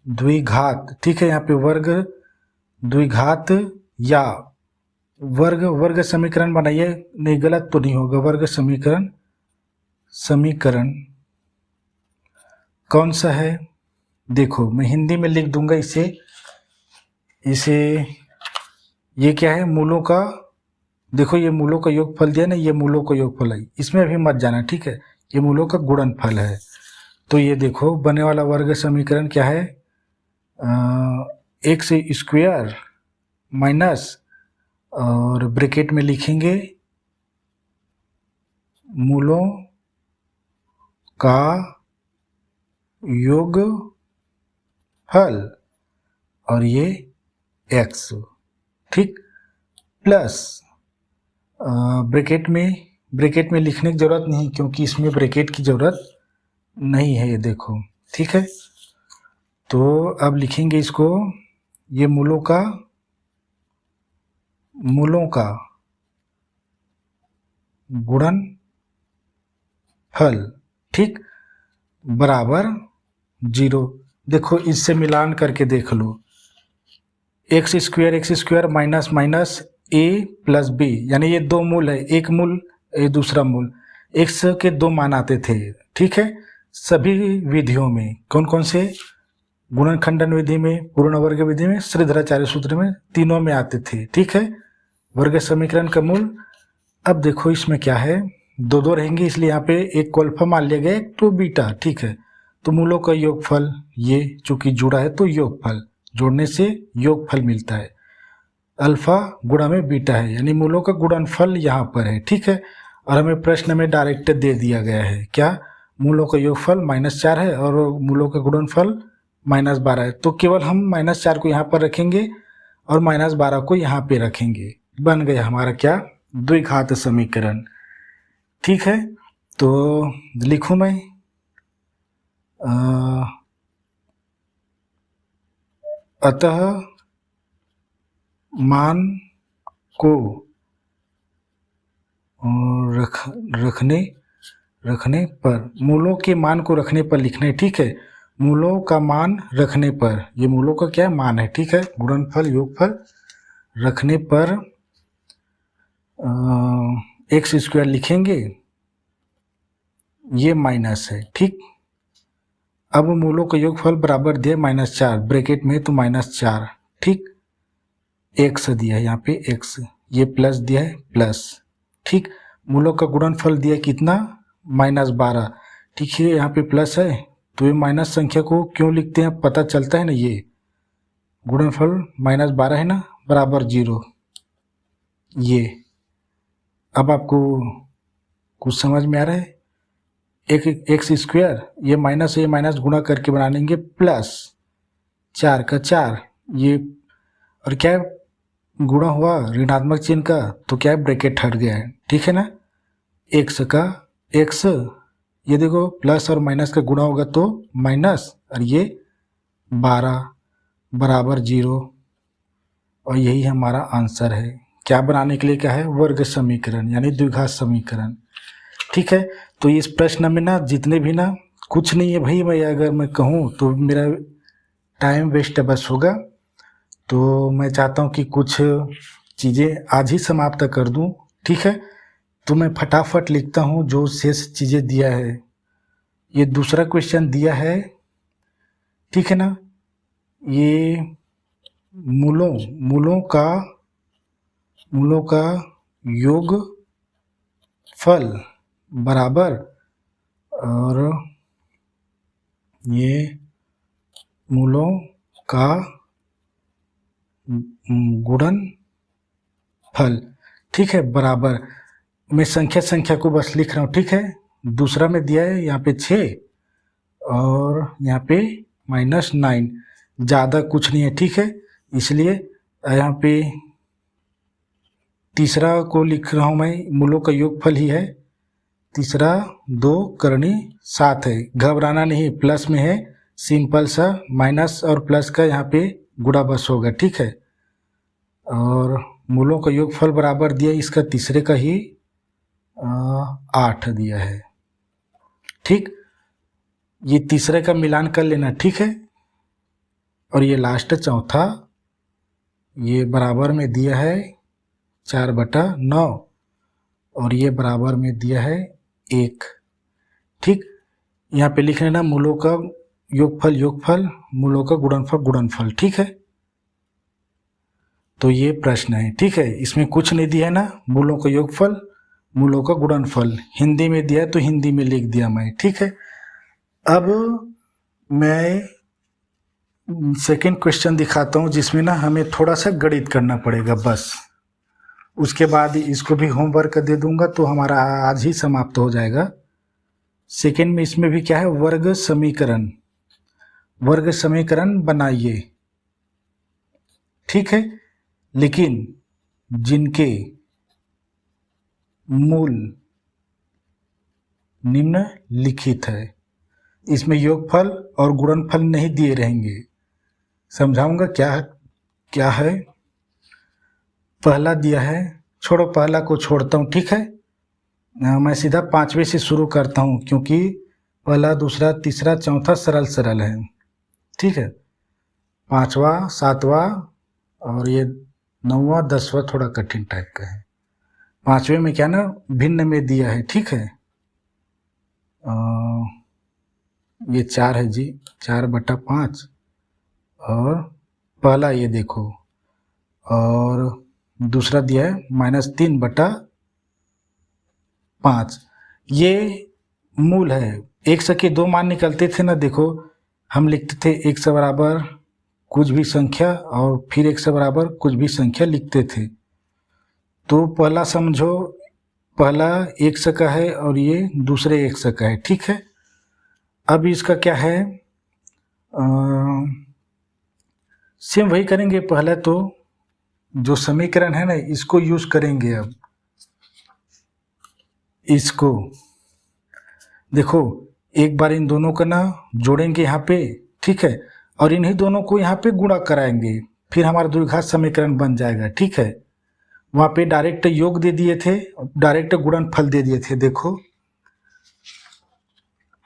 Speaker 1: द्विघात, ठीक है, यहाँ पे वर्ग द्विघात या वर्ग समीकरण बनाइए, नहीं गलत तो नहीं होगा। वर्ग समीकरण कौन सा है? देखो मैं हिंदी में लिख दूंगा इसे ये क्या है? मूलों का, देखो ये मूलों का योगफल दिया ना, ये मूलों का योगफल है, इसमें अभी मत जाना, ठीक है, ये मूलों का गुणनफल है। तो ये देखो बनने वाला वर्ग समीकरण क्या है? एक्स स्क्वायर माइनस, और ब्रैकेट में लिखेंगे मूलों का योगफल और ये x, ठीक, प्लस ब्रैकेट में लिखने की ज़रूरत नहीं क्योंकि इसमें ब्रैकेट की ज़रूरत नहीं है, ये देखो, ठीक है। तो अब लिखेंगे इसको, ये मूलों का गुणनफल, ठीक, बराबर 0। देखो इससे मिलान करके देख लो, एक्स स्क्वायर माइनस माइनस ए प्लस बी, यानी ये दो मूल है, एक मूल ये दूसरा मूल। एक्स के दो मान आते थे, ठीक है, सभी विधियों में। कौन कौन से? गुणनखंडन विधि में, पूर्ण वर्ग विधि में, श्रीधराचार्य सूत्र में, तीनों में आते थे, ठीक है, वर्ग समीकरण का मूल। अब देखो इसमें क्या है, दो रहेंगे, इसलिए यहाँ पे एक को अल्फा मान लिया गया, एक तो बीटा, ठीक है। तो मूलों का योगफल, ये चूंकि जुड़ा है तो योगफल, जोड़ने से योगफल मिलता है, अल्फा गुणा में बीटा है, यानी मूलों का गुणनफल यहाँ पर है, ठीक है। और हमें प्रश्न में डायरेक्ट दे दिया गया है क्या? मूलों का योगफल -4 है और मूलों का गुणनफल -12 है। तो केवल हम -4 को यहाँ पर रखेंगे और -12 को यहाँ पे रखेंगे, बन गया हमारा क्या? द्विघात समीकरण, ठीक है। तो लिखूं मैं, अतः मान को रखने पर, मूलों के मान को रखने पर लिखना है, ठीक है, मूलों का मान रखने पर, ये मूलों का क्या मान है, ठीक है, गुणनफल योगफल रखने पर एक्स स्क्वायर लिखेंगे, ये माइनस है, ठीक। अब मूलों का योगफल बराबर दिया -4, ब्रैकेट में तो -4, ठीक, एक्स दिया है यहाँ पे एक्स, ये प्लस दिया है प्लस, ठीक। मूलों का गुणनफल दिया कितना? -12, ठीक है, यहाँ पे प्लस है तो ये माइनस संख्या को क्यों लिखते हैं पता चलता है ना, ये गुणनफल -12 है ना, बराबर 0। ये अब आपको कुछ समझ में आ रहा है? एक एक्स स्क्वायर, ये माइनस गुणा करके बना लेंगे प्लस 4 का 4, ये और क्या है? गुणा हुआ ऋणात्मक चिन्ह का तो क्या है? ब्रैकेट हट गया है, ठीक है ना। एक्स का एक्स, ये देखो प्लस और माइनस का गुणा होगा तो माइनस, और ये 12 बराबर 0, और यही हमारा आंसर है। क्या बनाने के लिए क्या है? वर्ग समीकरण, यानी द्विघात समीकरण, ठीक है। तो इस प्रश्न में ना जितने भी ना, कुछ नहीं है भाई, मैं अगर मैं कहूँ तो मेरा टाइम वेस्ट बस होगा। तो मैं चाहता हूँ कि कुछ चीज़ें आज ही समाप्त कर दूँ, ठीक है। तो मैं फटाफट लिखता हूँ जो शेष चीज़ें दिया है। ये दूसरा क्वेश्चन दिया है, ठीक है ना, ये मूलों का योग फल बराबर, और ये मूलों का गुणन फल, ठीक है, बराबर। मैं संख्या को बस लिख रहा हूँ, ठीक है। दूसरा में दिया है यहाँ पे 6 और यहाँ पे -9, ज़्यादा कुछ नहीं है, ठीक है। इसलिए यहाँ पे तीसरा को लिख रहा हूँ मैं, मूलों का योगफल ही है। तीसरा 2 करनी 7 है, घबराना नहीं, प्लस में है, सिंपल सा माइनस और प्लस का यहाँ पे गुणा बस होगा, ठीक है। और मूलों का योगफल बराबर दिया, इसका तीसरे का ही 8 दिया है, ठीक। ये तीसरे का मिलान कर लेना, ठीक है। और ये लास्ट चौथा, ये बराबर में दिया है 4/9 और ये बराबर में दिया है 1, ठीक। यहाँ पे लिख लेना मूलों का योगफल, मूलों का गुणनफल, ठीक है। तो ये प्रश्न है, ठीक है। इसमें कुछ नहीं दिया है ना, मूलों का योगफल, मूलों का गुणनफल, हिंदी में दिया है तो हिंदी में लिख दिया मैं, ठीक है। अब मैं सेकंड क्वेश्चन दिखाता हूँ, जिसमें ना हमें थोड़ा सा गणित करना पड़ेगा बस। उसके बाद इसको भी होमवर्क दे दूंगा तो हमारा आज ही समाप्त हो जाएगा। सेकंड में इसमें भी क्या है, वर्ग समीकरण बनाइए, ठीक है। लेकिन जिनके मूल निम्नलिखित है, इसमें योगफल और गुणनफल नहीं दिए रहेंगे। समझाऊंगा क्या है। पहला दिया है, छोड़ो पहला को छोड़ता हूँ, ठीक है। मैं सीधा 5वें से शुरू करता हूँ, क्योंकि पहला, दूसरा, तीसरा, चौथा सरल है, ठीक है। 5वां, 7वां और ये 9वां, 10वां थोड़ा कठिन टाइप का है। 5वें में क्या ना, भिन्न में दिया है, ठीक है। ये 4 है जी, 4/5, और पहला ये देखो, और दूसरा दिया है -3/5। ये मूल है। x के 2 मान निकलते थे ना, देखो हम लिखते थे x बराबर कुछ भी संख्या और फिर x बराबर कुछ भी संख्या लिखते थे। तो पहला समझो, पहला x का है और ये दूसरे x का है, ठीक है। अब इसका क्या है, सेम वही करेंगे। पहले तो जो समीकरण है ना, इसको यूज करेंगे। अब इसको देखो, एक बार इन दोनों का ना जोड़ेंगे यहाँ पे, ठीक है, और इन्हीं दोनों को यहाँ पे गुणा कराएंगे, फिर हमारा द्विघात समीकरण बन जाएगा, ठीक है। वहाँ पे डायरेक्ट योग दे दिए थे, डायरेक्ट गुणनफल दे दिए थे। देखो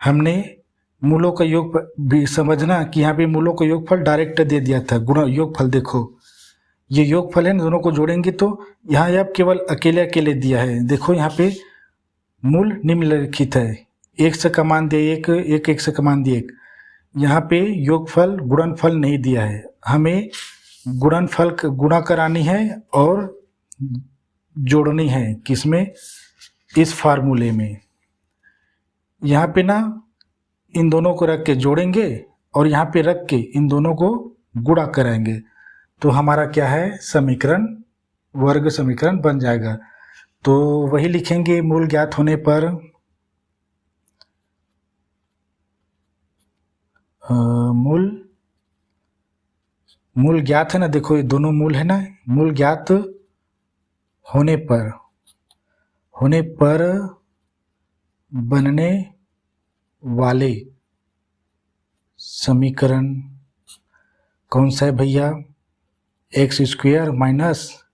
Speaker 1: हमने मूलों का योग भी समझना कि यहाँ पे मूलों का योगफल डायरेक्ट दे दिया था, गुणा योगफल। देखो ये योगफल है, दोनों को जोड़ेंगे तो यहाँ अब केवल अकेले दिया है। देखो यहाँ पे मूल निम्नलिखित है, x का मान दिया 1, x का मान दिया 1। यहाँ पे योगफल गुणनफल नहीं दिया है, हमें गुणनफल गुणा करानी है और जोड़नी है, किसमें, इस फार्मूले में। यहाँ पे ना इन दोनों को रख के जोड़ेंगे और यहाँ पे रख के इन दोनों को गुणा कराएंगे, तो हमारा क्या है, समीकरण, वर्ग समीकरण बन जाएगा। तो वही लिखेंगे, मूल ज्ञात होने पर मूल ज्ञात है ना, देखो ये दोनों मूल है ना, मूल ज्ञात होने पर बनने वाले समीकरण कौन सा है भैया, x²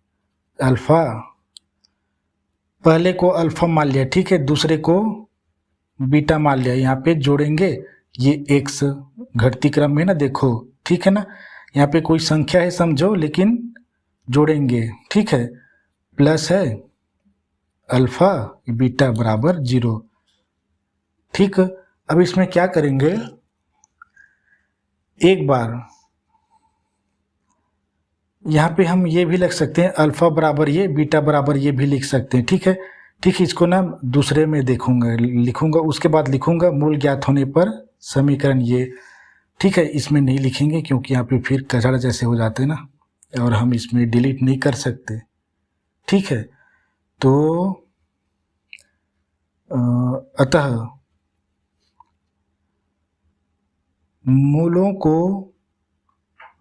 Speaker 1: - अल्फा। पहले को अल्फा मान लिया, ठीक है, दूसरे को बीटा मान लिया। यहाँ पे जोड़ेंगे, ये x घटती क्रम में ना, देखो ठीक है ना, यहाँ पे कोई संख्या है समझो, लेकिन जोड़ेंगे, ठीक है। प्लस है अल्फा बीटा बराबर 0, ठीक। अब इसमें क्या करेंगे, एक बार यहाँ पे हम ये भी लिख सकते हैं अल्फ़ा बराबर ये, बीटा बराबर ये भी लिख सकते हैं। ठीक है, ठीक, इसको ना दूसरे में देखूंगा, लिखूंगा, उसके बाद लिखूंगा मूल ज्ञात होने पर समीकरण ये। ठीक है, इसमें नहीं लिखेंगे क्योंकि यहाँ पे फिर कचरा जैसे हो जाते हैं ना, और हम इसमें डिलीट नहीं कर सकते। ठीक है, तो अतः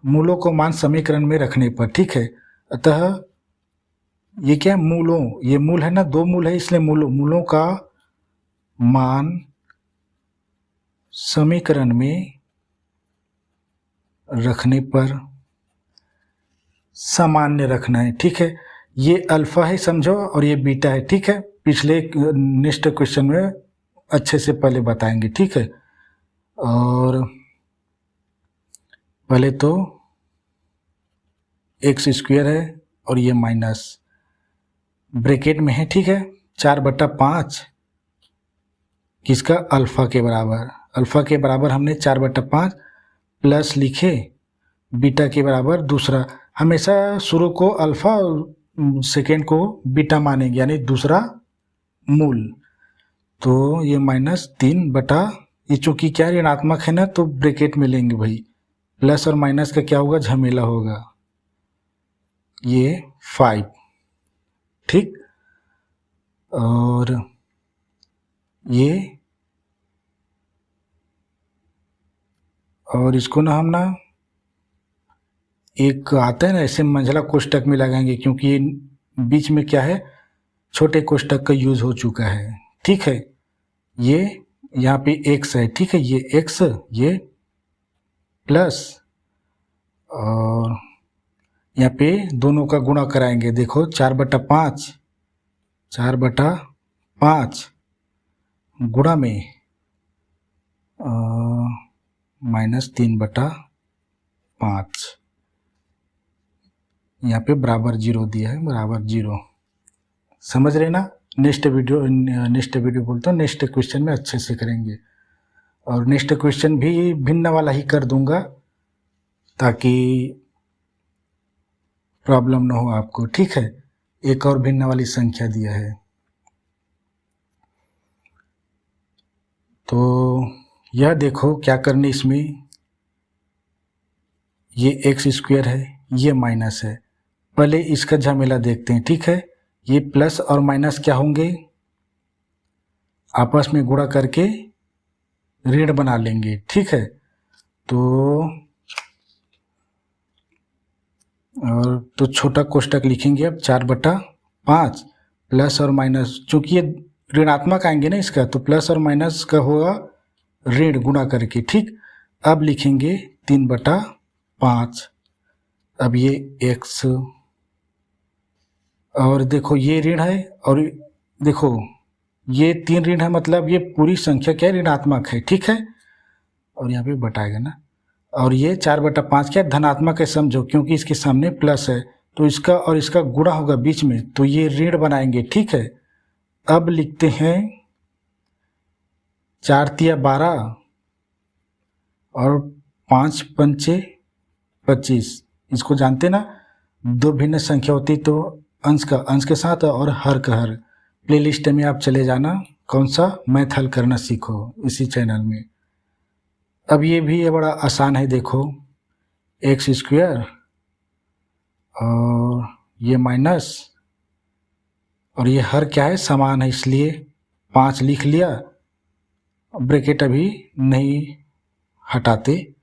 Speaker 1: मूलों को मान समीकरण में रखने पर, ठीक है, अतः ये क्या है, मूलों, ये मूल है ना, दो मूल है, इसलिए मूलों का मान समीकरण में रखने पर सामान्य रखना है। ठीक है, ये अल्फा है समझो, और ये बीटा है। ठीक है, पिछले नेक्स्ट क्वेश्चन में अच्छे से पहले बताएंगे। ठीक है, और पहले तो एक्स स्क्वायर है और ये माइनस ब्रैकेट में है। ठीक है, 4/5 किसका, अल्फ़ा के बराबर, अल्फ़ा के बराबर हमने 4/5 प्लस लिखे बीटा के बराबर दूसरा, हमेशा शुरू को अल्फ़ा और सेकेंड को बीटा मानेंगे, यानी दूसरा मूल। तो ये -3 ये चूँकि क्या ऋणात्मक है ना, तो ब्रैकेट में लेंगे भाई, प्लस और माइनस का क्या होगा, झमेला होगा, ये 5। ठीक, और ये, और इसको ना हम ना एक आता है ना ऐसे मंझला कोष्टक में लगाएंगे, क्योंकि ये बीच में क्या है, छोटे कोष्टक का यूज हो चुका है। ठीक है, ये यहाँ पे x है। ठीक है, ये x, ये प्लस, और यहाँ पे दोनों का गुणा कराएंगे। देखो 4/5 गुणा में -3/5, यहाँ पे बराबर 0 दिया है, बराबर 0। समझ रहे ना। नेक्स्ट वीडियो बोलता हूँ, नेक्स्ट क्वेश्चन में अच्छे से करेंगे, और नेक्स्ट क्वेश्चन भी भिन्न वाला ही कर दूंगा ताकि प्रॉब्लम ना हो आपको। ठीक है, एक और भिन्न वाली संख्या दिया है, तो यह देखो क्या करने, इसमें ये एक्स स्क्वायर है, ये माइनस है, पहले इसका झमेला देखते हैं। ठीक है, ये प्लस और माइनस क्या होंगे, आपस में गुणा करके ऋण बना लेंगे। ठीक है, तो और तो छोटा कोष्टक लिखेंगे अब 4/5 प्लस और माइनस, चूंकि ये ऋणात्मक आएंगे ना इसका, तो प्लस और माइनस का होगा ऋण गुणा करके। ठीक, अब लिखेंगे 3/5, अब ये x, और देखो ये ऋण है, और देखो ये 3 ऋण है, मतलब ये पूरी संख्या क्या है, ऋणात्मक है। ठीक है, और यहाँ पे बटाएगा ना, और ये 4/5 क्या धनात्मक है समझो, क्योंकि इसके सामने प्लस है, तो इसका और इसका गुणा होगा बीच में, तो ये ऋण बनाएंगे। ठीक है, अब लिखते हैं 4×3 12 और 5×5 25। इसको जानते ना, दो भिन्न संख्या होती तो अंश के साथ और हर का हर। प्लेलिस्ट में आप चले जाना, कौन सा मैथ हल करना सीखो इसी चैनल में। अब ये भी ये बड़ा आसान है, देखो एक्स स्क्वायर और ये माइनस, और ये हर क्या है, समान है, इसलिए 5 लिख लिया, ब्रैकेट अभी नहीं हटाते,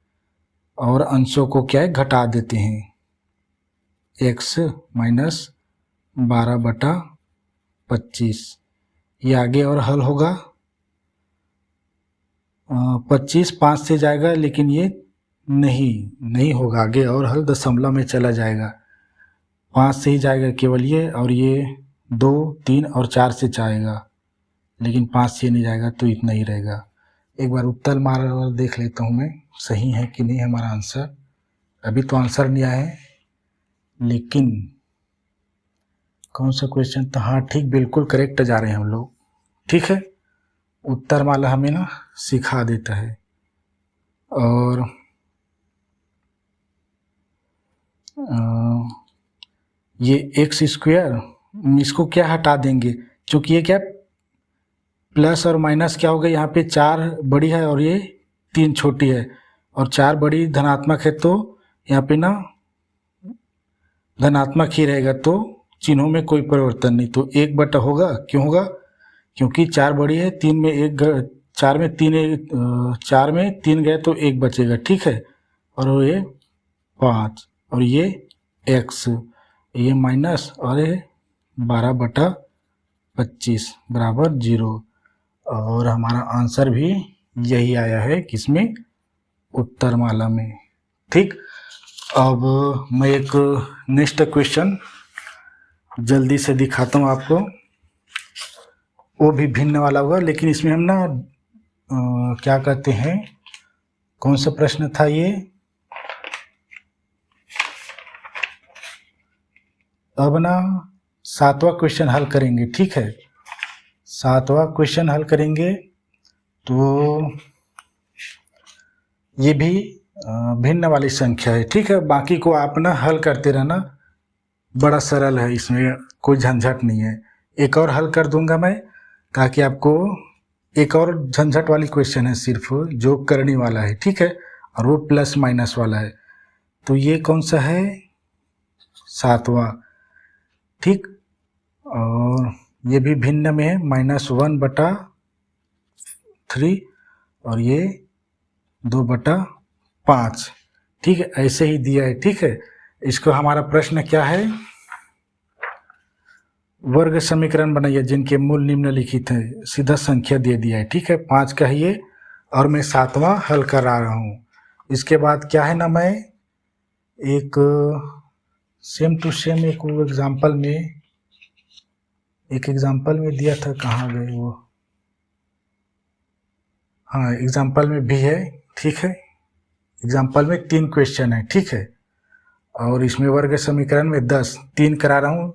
Speaker 1: और अंशों को क्या है, घटा देते हैं, x -12/25, ये आगे और हल होगा 25 5 से जाएगा, लेकिन ये नहीं होगा, आगे और हल दशमलव में चला जाएगा, 5 से ही जाएगा केवल ये, और ये 2 3 और 4 से जाएगा, लेकिन 5 से नहीं जाएगा, तो इतना ही रहेगा। एक बार उत्तर मार देख लेता हूँ मैं, सही है कि नहीं हमारा आंसर। अभी तो आंसर नहीं आया है, लेकिन कौन सा क्वेश्चन था, हाँ ठीक, बिल्कुल करेक्ट जा रहे हैं हम लोग। ठीक है, उत्तर माला हमें ना सिखा देता है। और ये एक्स स्क्वायर, इसको क्या हटा देंगे, क्योंकि ये क्या प्लस और माइनस क्या हो गया, यहाँ पे 4 बड़ी है और ये 3 छोटी है, और 4 बड़ी धनात्मक है तो यहाँ पे ना धनात्मक ही रहेगा, तो चिन्हों में कोई परिवर्तन नहीं, तो 1 बटा होगा। क्यों होगा, क्योंकि 4 बड़ी है, 3 में 1 4 में 3 गए तो 1 बचेगा, ठीक है। और ये 5 और ये x, ये माइनस, और ये 12/25 बराबर 0। और हमारा आंसर भी यही आया है किसमें, उत्तरमाला में। ठीक, अब मैं एक नेक्स्ट क्वेश्चन जल्दी से दिखाता हूँ आपको, वो भी भिन्न वाला होगा, लेकिन इसमें हम ना क्या कहते हैं, कौन सा प्रश्न था ये, अब ना 7वां क्वेश्चन हल करेंगे, ठीक है। 7वां क्वेश्चन हल करेंगे, तो ये भी भिन्न वाली संख्या है, ठीक है। बाकी को आप ना हल करते रहना, बड़ा सरल है, इसमें कोई झंझट नहीं है। एक और हल कर दूंगा मैं, ताकि आपको एक और झंझट वाली क्वेश्चन है सिर्फ, जो करने वाला है, ठीक है, और वो प्लस माइनस वाला है। तो ये कौन सा है, 7वां, ठीक। और ये भी भिन्न में है, -1/3 और ये 2/5, ठीक है, ऐसे ही दिया है, ठीक है। इसको हमारा प्रश्न क्या है, वर्ग समीकरण बनाइए जिनके मूल निम्नलिखित है, सीधा संख्या दे दिया है, ठीक है। 5 कहिए, और मैं 7वां हल करा रहा हूँ। इसके बाद क्या है ना, मैं एक सेम टू सेम एक एग्जाम्पल में दिया था, कहाँ गए वो, हाँ एग्जाम्पल में भी है, ठीक है। एग्जाम्पल में 3 क्वेश्चन है, ठीक है, और इसमें वर्ग समीकरण में 3 करा रहा हूँ,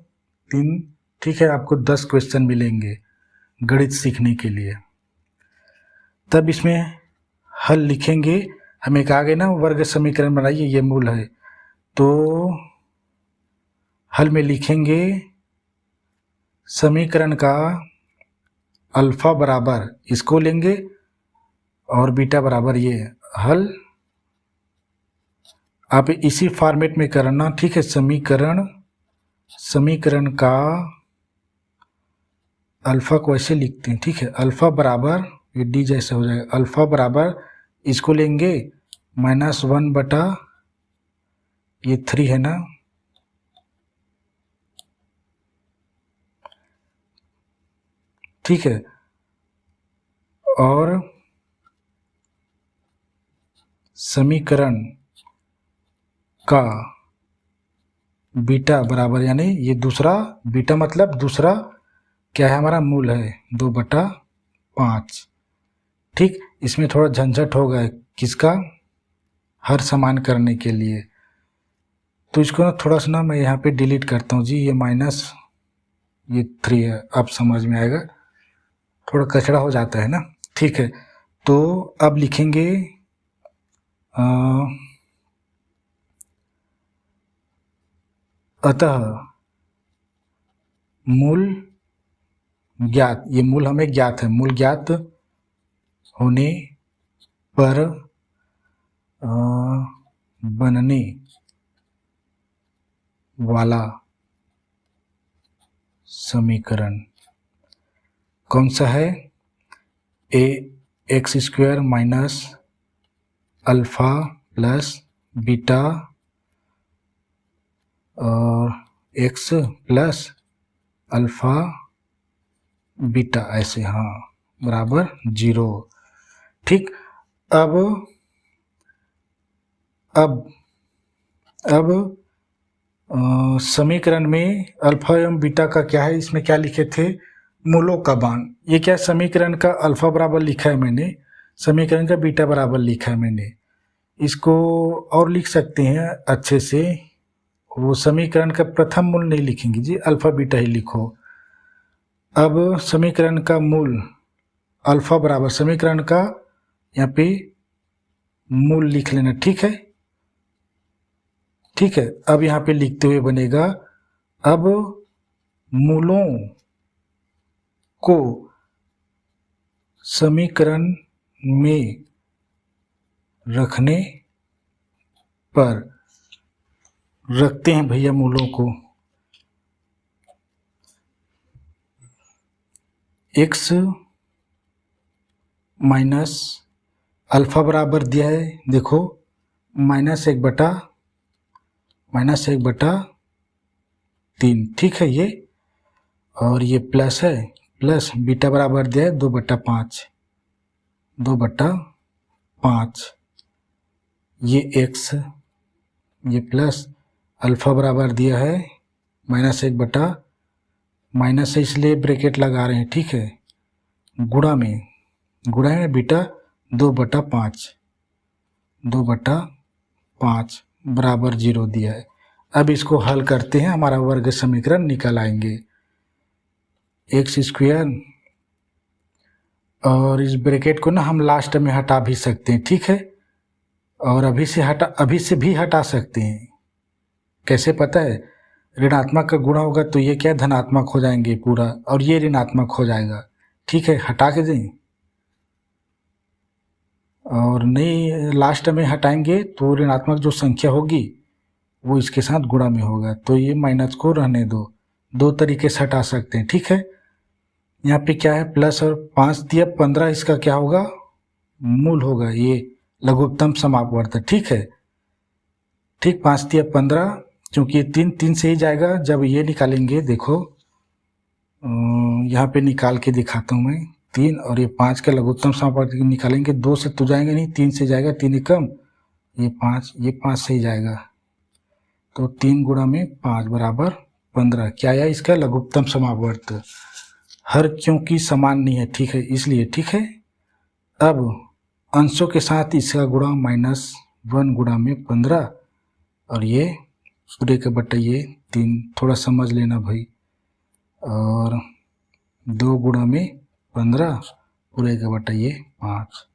Speaker 1: 3, ठीक है। आपको 10 क्वेश्चन मिलेंगे गणित सीखने के लिए। तब इसमें हल लिखेंगे, हमें कहा गया ना वर्ग समीकरण बनाइए, ये मूल है, तो हल में लिखेंगे समीकरण का अल्फा बराबर इसको लेंगे और बीटा बराबर ये हल। आप इसी फॉर्मेट में करना, ठीक है। समीकरण का अल्फा को ऐसे लिखते हैं, ठीक है। अल्फा बराबर, ये डी जैसा हो जाएगा, अल्फा बराबर इसको लेंगे -1/3 है ना, ठीक है। और समीकरण का बीटा बराबर, यानी ये दूसरा बीटा मतलब दूसरा क्या है हमारा, मूल है 2/5, ठीक। इसमें थोड़ा झंझट होगा किसका, हर समान करने के लिए, तो इसको ना थोड़ा सा ना मैं यहाँ पे डिलीट करता हूँ जी, ये -3 है, अब समझ में आएगा, थोड़ा कचड़ा हो जाता है ना, ठीक है। तो अब लिखेंगे अतः मूल ज्ञात, ये मूल हमें ज्ञात है, मूल ज्ञात होने पर बनने वाला समीकरण कौन सा है, x² minus alpha plus beta और x प्लस अल्फा बीटा, ऐसे, हाँ, बराबर 0, ठीक। अब समीकरण में अल्फा एवं बीटा का क्या है, इसमें क्या लिखे थे, मूलों का मान। ये क्या समीकरण का अल्फा बराबर लिखा है मैंने, समीकरण का बीटा बराबर लिखा है मैंने, इसको और लिख सकते हैं अच्छे से, वो समीकरण का प्रथम मूल नहीं लिखेंगे जी, अल्फा बीटा ही लिखो। अब समीकरण का मूल अल्फा बराबर समीकरण का यहाँ पे मूल लिख लेना, ठीक है। ठीक है। अब यहाँ पे लिखते हुए बनेगा, अब मूलों को समीकरण में रखने पर, रखते हैं भैया मूलों को, x माइनस अल्फा बराबर दिया है, देखो -1/3, ठीक है ये, और ये प्लस है, प्लस बीटा बराबर दिया है 2/5, ये x, ये प्लस अल्फा बराबर दिया है -1/, माइनस से इसलिए ब्रैकेट लगा रहे हैं, ठीक है, गुणा में बीटा 2/5 बराबर 0 दिया है। अब इसको हल करते हैं, हमारा वर्ग समीकरण निकल आएंगे। x², और इस ब्रैकेट को ना हम लास्ट में हटा भी सकते हैं, ठीक है, और अभी से भी हटा सकते हैं। कैसे पता है, ऋणात्मक का गुणा होगा तो ये क्या धनात्मक हो जाएंगे पूरा, और ये ऋणात्मक हो जाएगा, ठीक है, हटा के दें, और नहीं लास्ट में हटाएंगे तो ऋणात्मक जो संख्या होगी वो इसके साथ गुणा में होगा, तो ये माइनस को रहने दो तरीके से हटा सकते हैं, ठीक है। यहाँ पे क्या है, प्लस और 5 दिया, 15 इसका क्या होगा, मूल होगा, ये लघुत्तम समापवर्त, ठीक है, ठीक, 5 दिया 15, क्योंकि ये 3 से ही जाएगा। जब ये निकालेंगे, देखो यहाँ पे निकाल के दिखाता हूँ मैं, 3 और ये 5 का लघुत्तम समापवर्त निकालेंगे, 2 से तो जाएंगे नहीं, 3 से जाएगा, 3 ही कम, ये 5 से ही जाएगा, तो 3 गुणा में 5 बराबर 15, क्या आया इसका लघुत्तम समापवर्त। हर क्योंकि समान नहीं है, ठीक है, इसलिए, ठीक है। अब अंशों के साथ इसका गुणा -1 गुणा में 15, और ये पूरे के बट्टे ये 3, थोड़ा समझ लेना भाई, और 2 गुणा में 15 पूरे के बट्टे ये 5,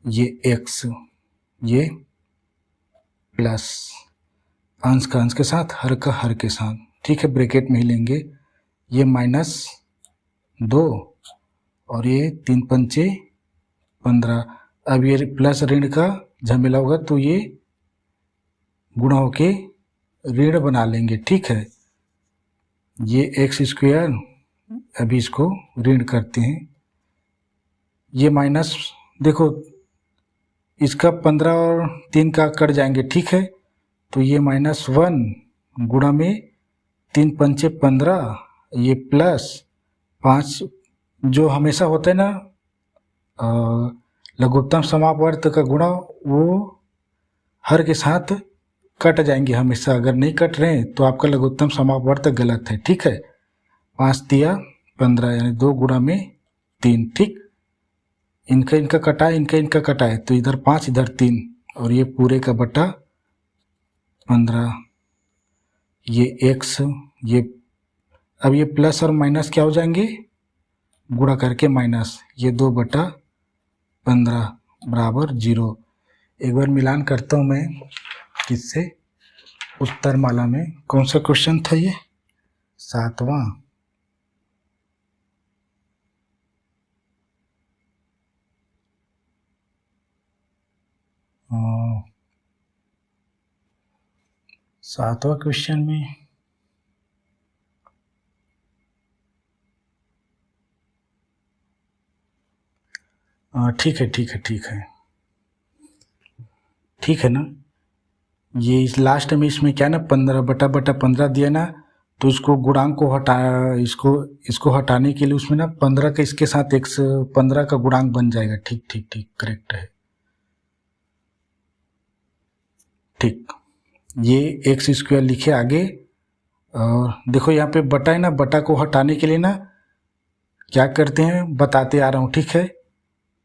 Speaker 1: ये x, ये प्लस अंश का अंश के साथ, हर का हर के साथ, ठीक है, ब्रैकेट में ही लेंगे, ये -2 और ये 3 पंचे 15। अब ये प्लस ऋण का झमेला होगा तो ये गुणा होके ऋण बना लेंगे, ठीक है, ये x², अभी इसको ऋण करते हैं, ये माइनस, देखो इसका 15 और 3 का कट जाएंगे, ठीक है, तो ये -1 गुणा में 3 पंचे 15, ये प्लस 5 जो हमेशा होता है ना लघुत्तम समापवर्त का गुणा, वो हर के साथ कट जाएंगे हमेशा, अगर नहीं कट रहे हैं तो आपका लघुत्तम समापवर्त गलत है, ठीक है। 5 दिया 15 यानी 2 गुणा में 3, ठीक, इनका इनका कटा है, तो इधर 5 इधर 3, और ये पूरे का बटा 15, ये x, ये अब ये प्लस और माइनस क्या हो जाएंगे, गुणा करके माइनस, ये 2/15 बराबर 0। एक बार मिलान करता हूँ मैं किससे, उत्तर माला में कौन सा क्वेश्चन था ये, 7वां, सातवां क्वेश्चन में ठीक है ना, ये इस लास्ट में इसमें क्या ना 15/15 दिया ना, तो इसको गुणांक को इसको हटाने के लिए उसमें ना 15 का इसके साथ 15 का गुणांक बन जाएगा, ठीक करेक्ट है, ठीक, ये x² लिखे आगे, और देखो यहाँ पे बटा है ना, बटा को हटाने के लिए ना क्या करते हैं बताते आ रहा हूँ, ठीक है,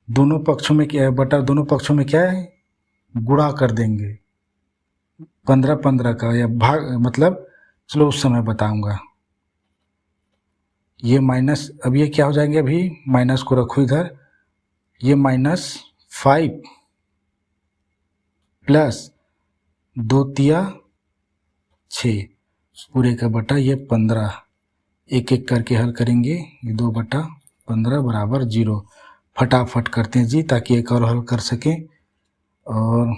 Speaker 1: दोनों पक्षों में क्या है, बटा दोनों पक्षों में क्या है, गुणा कर देंगे 15 का, या भाग, मतलब चलो उस समय बताऊंगा। ये माइनस, अब ये क्या हो जाएंगे, अभी माइनस को रखो इधर, ये -5 प्लस 2 तिया 6 पूरे का बटा ये 15, एक एक करके हल करेंगे। ये 2/15 बराबर 0। फटाफट करते हैं जी ताकि एक और हल कर सकें। और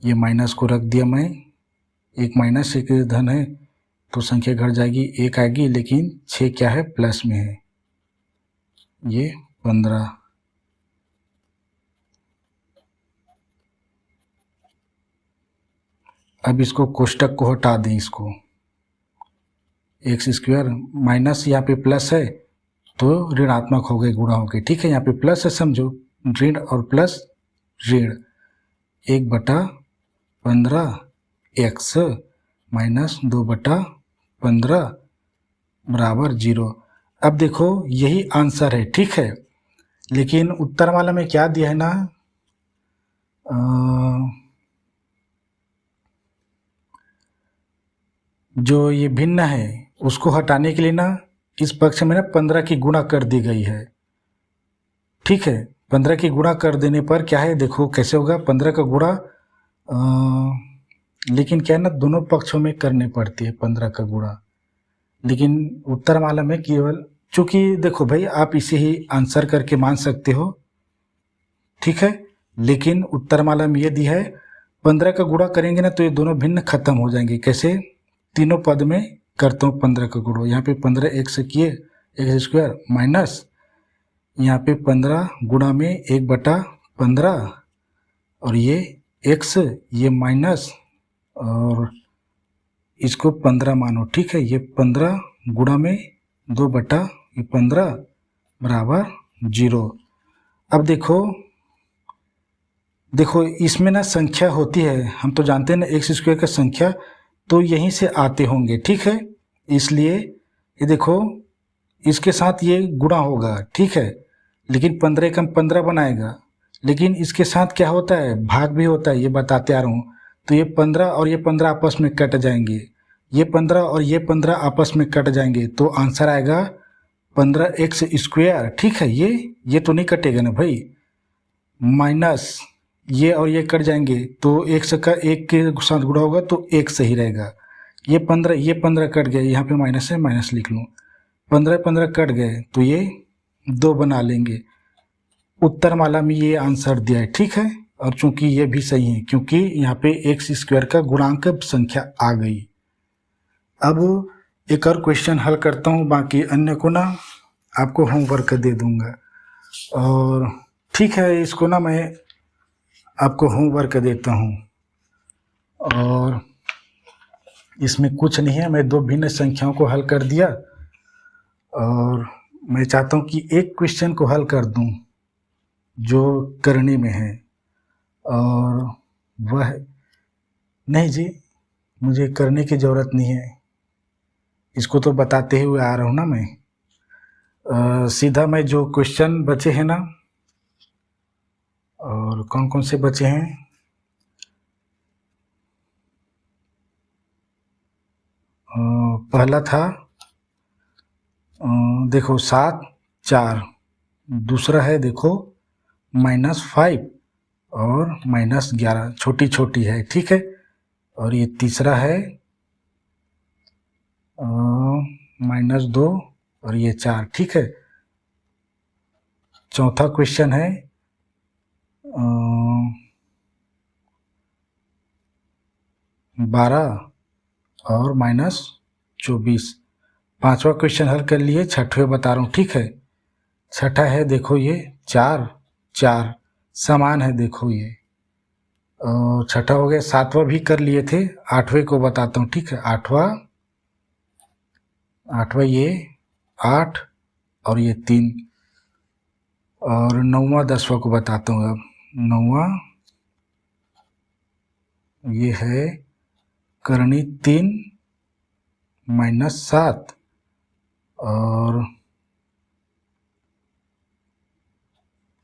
Speaker 1: ये माइनस को रख दिया मैं, एक माइनस एक धन है तो संख्या घट जाएगी, एक आएगी, लेकिन 6 क्या है प्लस में है, ये 15। अब इसको कोष्टक को हटा दें, इसको x² माइनस यहाँ पे प्लस है तो ऋणात्मक हो गए, गुणा हो गए, ठीक है। यहाँ पे प्लस है, समझो, ऋण और प्लस ऋण, 1/15 x माइनस 2/15 बराबर 0। अब देखो यही आंसर है, ठीक है। लेकिन उत्तर वाला में क्या दिया है ना, जो ये भिन्न है उसको हटाने के लिए ना इस पक्ष में ना 15 की गुणा कर दी गई है, ठीक है। 15 की गुणा कर देने पर क्या है, देखो कैसे होगा, 15 का गुणा, लेकिन क्या है ना दोनों पक्षों में करनी पड़ती है 15 का गुणा। लेकिन उत्तरमाला में केवल, चूंकि देखो भाई आप इसे ही आंसर करके मान सकते हो, ठीक है। लेकिन उत्तरमाला में ये दी है 15 का गुणा करेंगे ना तो ये दोनों भिन्न खत्म हो जाएंगे। कैसे, तीनों पद में करता हूँ 15 का गुणा, यहाँ पे 15 एक से किए x² माइनस यहाँ पे 15 गुणा में 1/15 और ये x, ये माइनस और इसको 15 मानो, ठीक है। ये 15 गुणा में 2/15 बराबर 0। अब देखो इसमें ना संख्या होती है, हम तो जानते हैं ना x² का संख्या तो यहीं से आते होंगे, ठीक है। इसलिए ये देखो इसके साथ ये गुणा होगा, ठीक है, लेकिन 15 कम 15 बनाएगा, लेकिन इसके साथ क्या होता है, भाग भी होता है, ये बताते आ रहा हूँ। तो ये 15 और ये 15 आपस में कट जाएंगे, ये 15 और ये 15 आपस में कट जाएंगे, तो आंसर आएगा 15x², ठीक है। ये तो नहीं कटेगा ना भाई, माइनस ये और ये कट जाएंगे तो x का एक के साथ गुणा होगा तो एक सही रहेगा। ये 15 कट गए, यहाँ पे माइनस है, माइनस लिख लूँ, 15 कट गए तो ये 2 बना लेंगे। उत्तरमाला में ये आंसर दिया है, ठीक है। और चूंकि ये भी सही है क्योंकि यहाँ पे x² का गुणांक संख्या आ गई। अब एक और क्वेश्चन हल करता हूँ, बाकी अन्य को ना आपको होमवर्क दे दूंगा। और ठीक है, इसको ना मैं आपको होमवर्क देता हूँ, और इसमें कुछ नहीं है, मैं 2 भिन्न संख्याओं को हल कर दिया और मैं चाहता हूँ कि एक क्वेश्चन को हल कर दूँ जो करने में है, और वह नहीं जी, मुझे करने की ज़रूरत नहीं है, इसको तो बताते हुए आ रहा हूँ ना मैं। सीधा मैं जो क्वेश्चन बचे हैं ना, और कौन कौन से बचे हैं, पहला था देखो 7 4, दूसरा है देखो -5 और -11, छोटी छोटी है, ठीक है। और ये तीसरा है -2 और ये 4, ठीक है। चौथा क्वेश्चन है 12 और -24। पांचवा क्वेश्चन हल कर लिए, छठवें बता रहा हूँ, ठीक है। छठा है देखो ये 4 4, समान है देखो ये, और छठा हो गया। सातवां भी कर लिए थे, आठवें को बताता हूँ, ठीक है। आठवां ये 8 और ये 3, और नौवां 10वां को बताता हूँ। अब नौवां ये है करनी 3 -7 और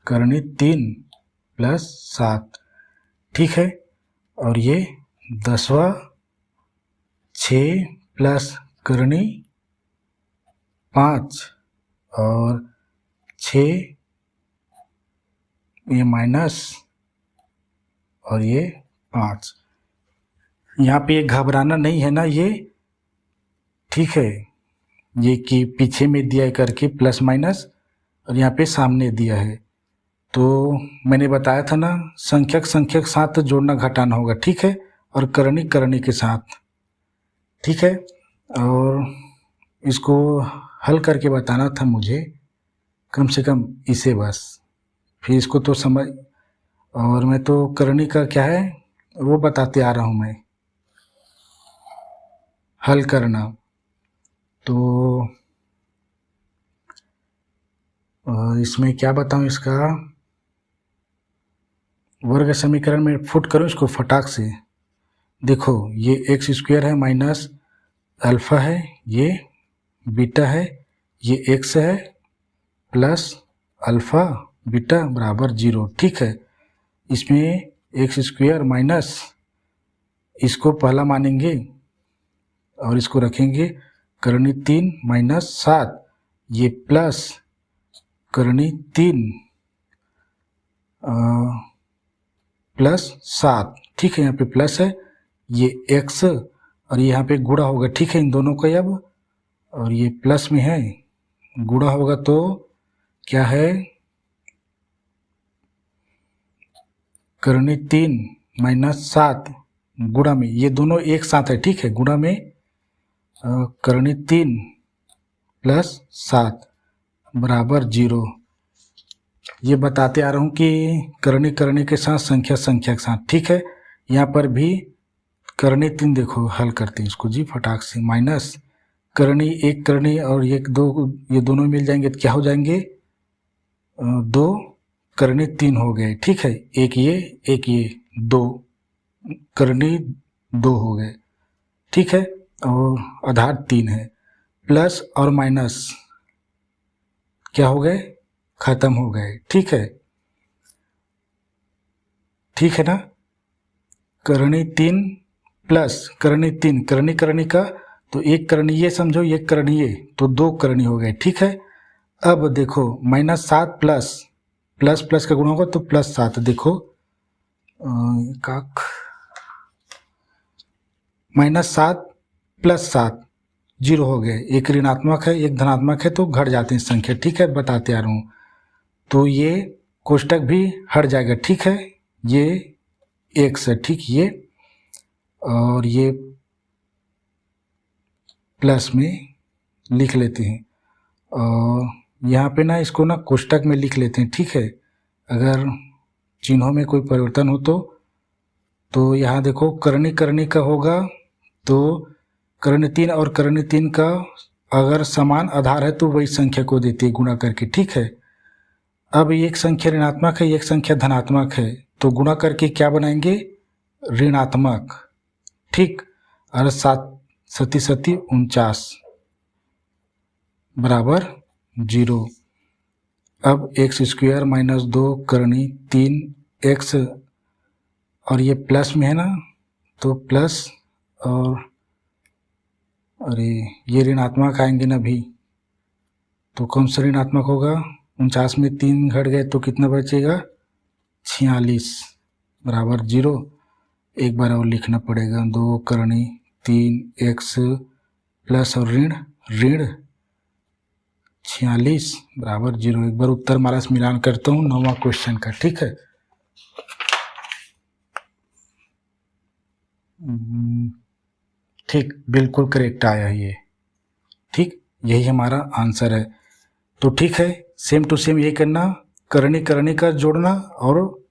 Speaker 1: करनी 3 + 7, ठीक है। और ये 10वां 6 + करनी 5 और 6 ये माइनस और ये 5, यहाँ पे ये घबराना नहीं है ना, ये ठीक है, ये कि पीछे में दिया है करके प्लस माइनस, और यहाँ पे सामने दिया है। तो मैंने बताया था ना, संख्यक संख्यक साथ जोड़ना घटाना होगा, ठीक है, और करणी करणी के साथ, ठीक है। और इसको हल करके बताना था मुझे, कम से कम इसे बस, फिर इसको तो समझ, और मैं तो करणी का क्या है वो बताते आ रहा हूँ मैं, हल करना। तो इसमें क्या बताऊँ, इसका वर्ग समीकरण में फुट करूँ इसको फटाक से। देखो ये एक्स स्क्वायर है माइनस अल्फ़ा है, ये बीटा है, ये एक्स है प्लस अल्फ़ा बीटा बराबर 0, ठीक है। इसमें एक्स स्क्वायर माइनस, इसको पहला मानेंगे और इसको रखेंगे करनी 3 माइनस 7, ये प्लस करनी 3 प्लस 7, ठीक है, यहाँ पे प्लस है, ये एक्स और ये यहाँ पे गुणा होगा, ठीक है, इन दोनों का अब, और ये प्लस में है, गुणा होगा तो क्या है, करनी 3 माइनस 7 गुणा में, ये दोनों एक साथ है, ठीक है, गुणा में करनी 3 प्लस 7 बराबर 0। ये बताते आ रहा हूँ कि करनी करनी के साथ संख्या संख्या के साथ, ठीक है। यहाँ पर भी करनी 3, देखो हल करते हैं इसको जी फटाक से, माइनस करनी 1 करनी और 1 2, ये दोनों मिल जाएंगे तो क्या हो जाएंगे, 2 करनी 3 हो गए, ठीक है, एक ये 2 करनी 2 हो गए, ठीक है, और आधार 3 है, प्लस और माइनस क्या हो गए, खत्म हो गए, ठीक है, ठीक है ना। करनी 3 प्लस करनी 3, करनी करनी का तो एक करनी ये समझो, एक करनी ये, तो 2 करनी हो गए, ठीक है। अब देखो माइनस 7 प्लस प्लस प्लस का गुणा होगा तो प्लस 7, देखो माइनस 7 प्लस 7 0 हो गए, एक ऋणात्मक है एक धनात्मक है तो घट जाते हैं संख्या, ठीक है, बताते आ रहा हूँ। तो ये कोष्टक भी हट जाएगा, ठीक है, ये एक्स है, ठीक, ये और ये प्लस में लिख लेते हैं, और यहाँ पे ना इसको ना कोष्टक में लिख लेते हैं, ठीक है, अगर चिन्हों में कोई परिवर्तन हो तो यहाँ देखो करनी करनी का होगा तो करनी 3 और करनी 3 का अगर समान आधार है तो वही संख्या को देती है गुणा करके, ठीक है। अब एक संख्या ऋणात्मक है एक संख्या धनात्मक है तो गुणा करके क्या बनाएंगे, ऋणात्मक, ठीक, और 7 सती सती 49 बराबर 0। अब एक्स स्क्वायर माइनस 2 करनी 3 एक्स और ये प्लस में है ना, तो प्लस और अरे ये ऋणात्मक आएंगे ना भी, तो कौन सा ऋणात्मक होगा, 49 में 3 घट गए तो कितना बचेगा, 46 बराबर 0। एक बार और लिखना पड़ेगा, 2 करनी 3 एक्स प्लस और ऋण ऋण 46 बराबर 0। एक बार उत्तर माला से मिलान करता हूँ 9वां क्वेश्चन का, ठीक है। ठीक, बिल्कुल करेक्ट आया ये, ठीक, यही हमारा आंसर है। तो ठीक है, सेम टू सेम ये करना, करनी करनी का जोड़ना और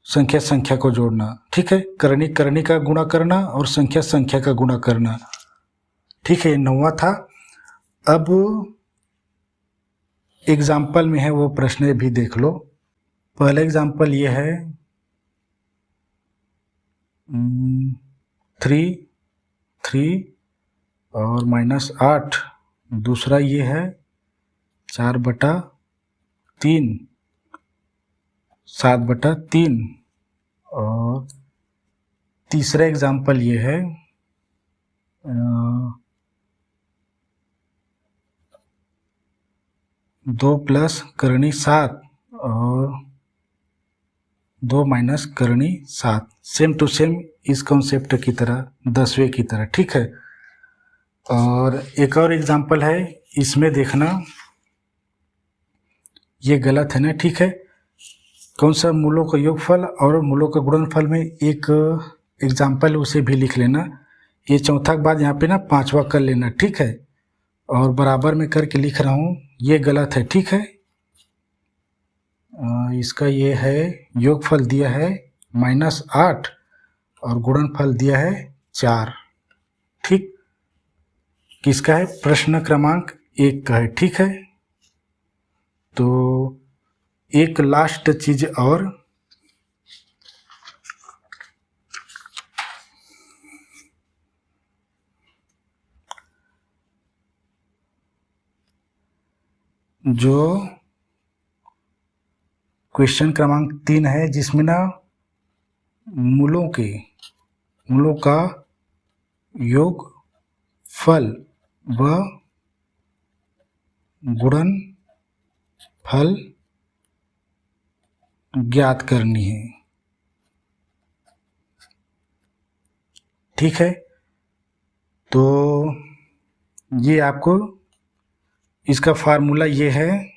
Speaker 1: संख्या संख्या को जोड़ना, ठीक है, करनी करनी का गुणा करना और संख्या संख्या का गुणा करना, ठीक है, 9वां था। अब एग्जाम्पल में है वो प्रश्न भी देख लो। पहला एग्जाम्पल ये है 3 और -8, दूसरा ये है 4/3 7/3, और तीसरा एग्जाम्पल ये है 2 प्लस करनी 7 और 2 माइनस करनी 7, सेम टू सेम इस कॉन्सेप्ट की तरह 10वें की तरह, ठीक है। और एक और एग्जांपल है, इसमें देखना ये गलत है ना, ठीक है। कौन सा, मूलों का योगफल और मूलों का गुणनफल में एक एग्जांपल उसे भी लिख लेना। ये चौथा के बाद यहाँ पे ना 5वां कर लेना, ठीक है। और बराबर में करके लिख रहा हूँ, ये गलत है, ठीक है। इसका ये है, योगफल दिया है -8 और गुणनफल दिया है 4, ठीक। किसका है? प्रश्न क्रमांक 1 का है, ठीक है। तो एक लास्ट चीज और, जो क्वेश्चन क्रमांक 3 है, जिसमें ना मूलों का योगफल व गुणनफल ज्ञात करनी है, ठीक है। तो ये आपको इसका फार्मूला ये है,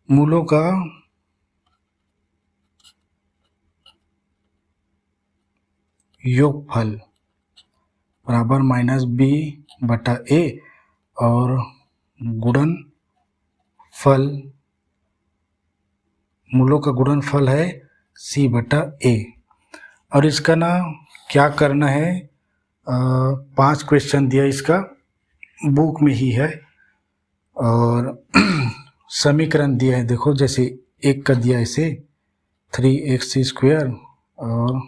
Speaker 1: मूलों का योगफल बराबर -b/a और गुणनफल, मूलों का गुणनफल है c/a। और इसका ना क्या करना है, 5 क्वेश्चन दिया इसका, बुक में ही है। और समीकरण दिया है, देखो जैसे एक का दिया इसे 3x² और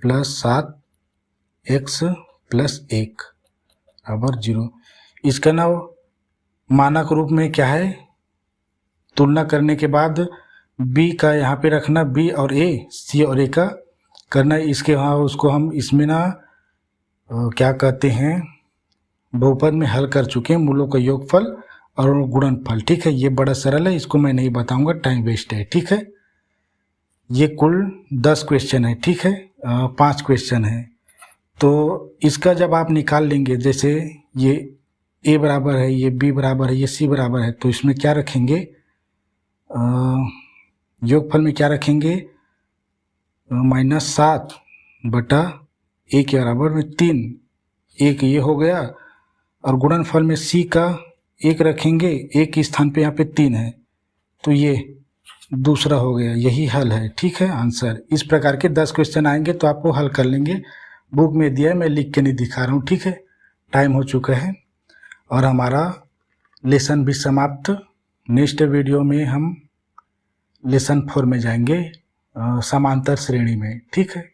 Speaker 1: +7x + 1 बराबर 0। इसका ना मानक रूप में क्या है, तुलना करने के बाद b का यहाँ पे रखना, b और a, c और a का करना। इसके हाँ उसको हम इसमें ना क्या कहते हैं, बहुपद में हल कर चुके हैं, मूलों का योगफल और गुणनफल, ठीक है। ये बड़ा सरल है, इसको मैं नहीं बताऊंगा, टाइम वेस्ट है, ठीक है। ये कुल 10 क्वेश्चन है, ठीक है। 5 क्वेश्चन है। तो इसका जब आप निकाल लेंगे, जैसे ये a बराबर है, ये b बराबर है, ये c बराबर है, तो इसमें क्या रखेंगे, योगफल में क्या रखेंगे, -7/a के बराबर में 3, एक ये हो गया। और गुणनफल में c का 1 रखेंगे, 1 के स्थान पे यहाँ पे 3 है, तो ये दूसरा हो गया, यही हल है, ठीक है, आंसर। इस प्रकार के 10 क्वेश्चन आएंगे तो आपको हल कर लेंगे, बुक में दिया है, मैं लिख के नहीं दिखा रहा हूँ, ठीक है। टाइम हो चुका है और हमारा लेसन भी समाप्त। नेक्स्ट वीडियो में हम लेसन 4 में जाएंगे, समांतर श्रेणी में, ठीक है।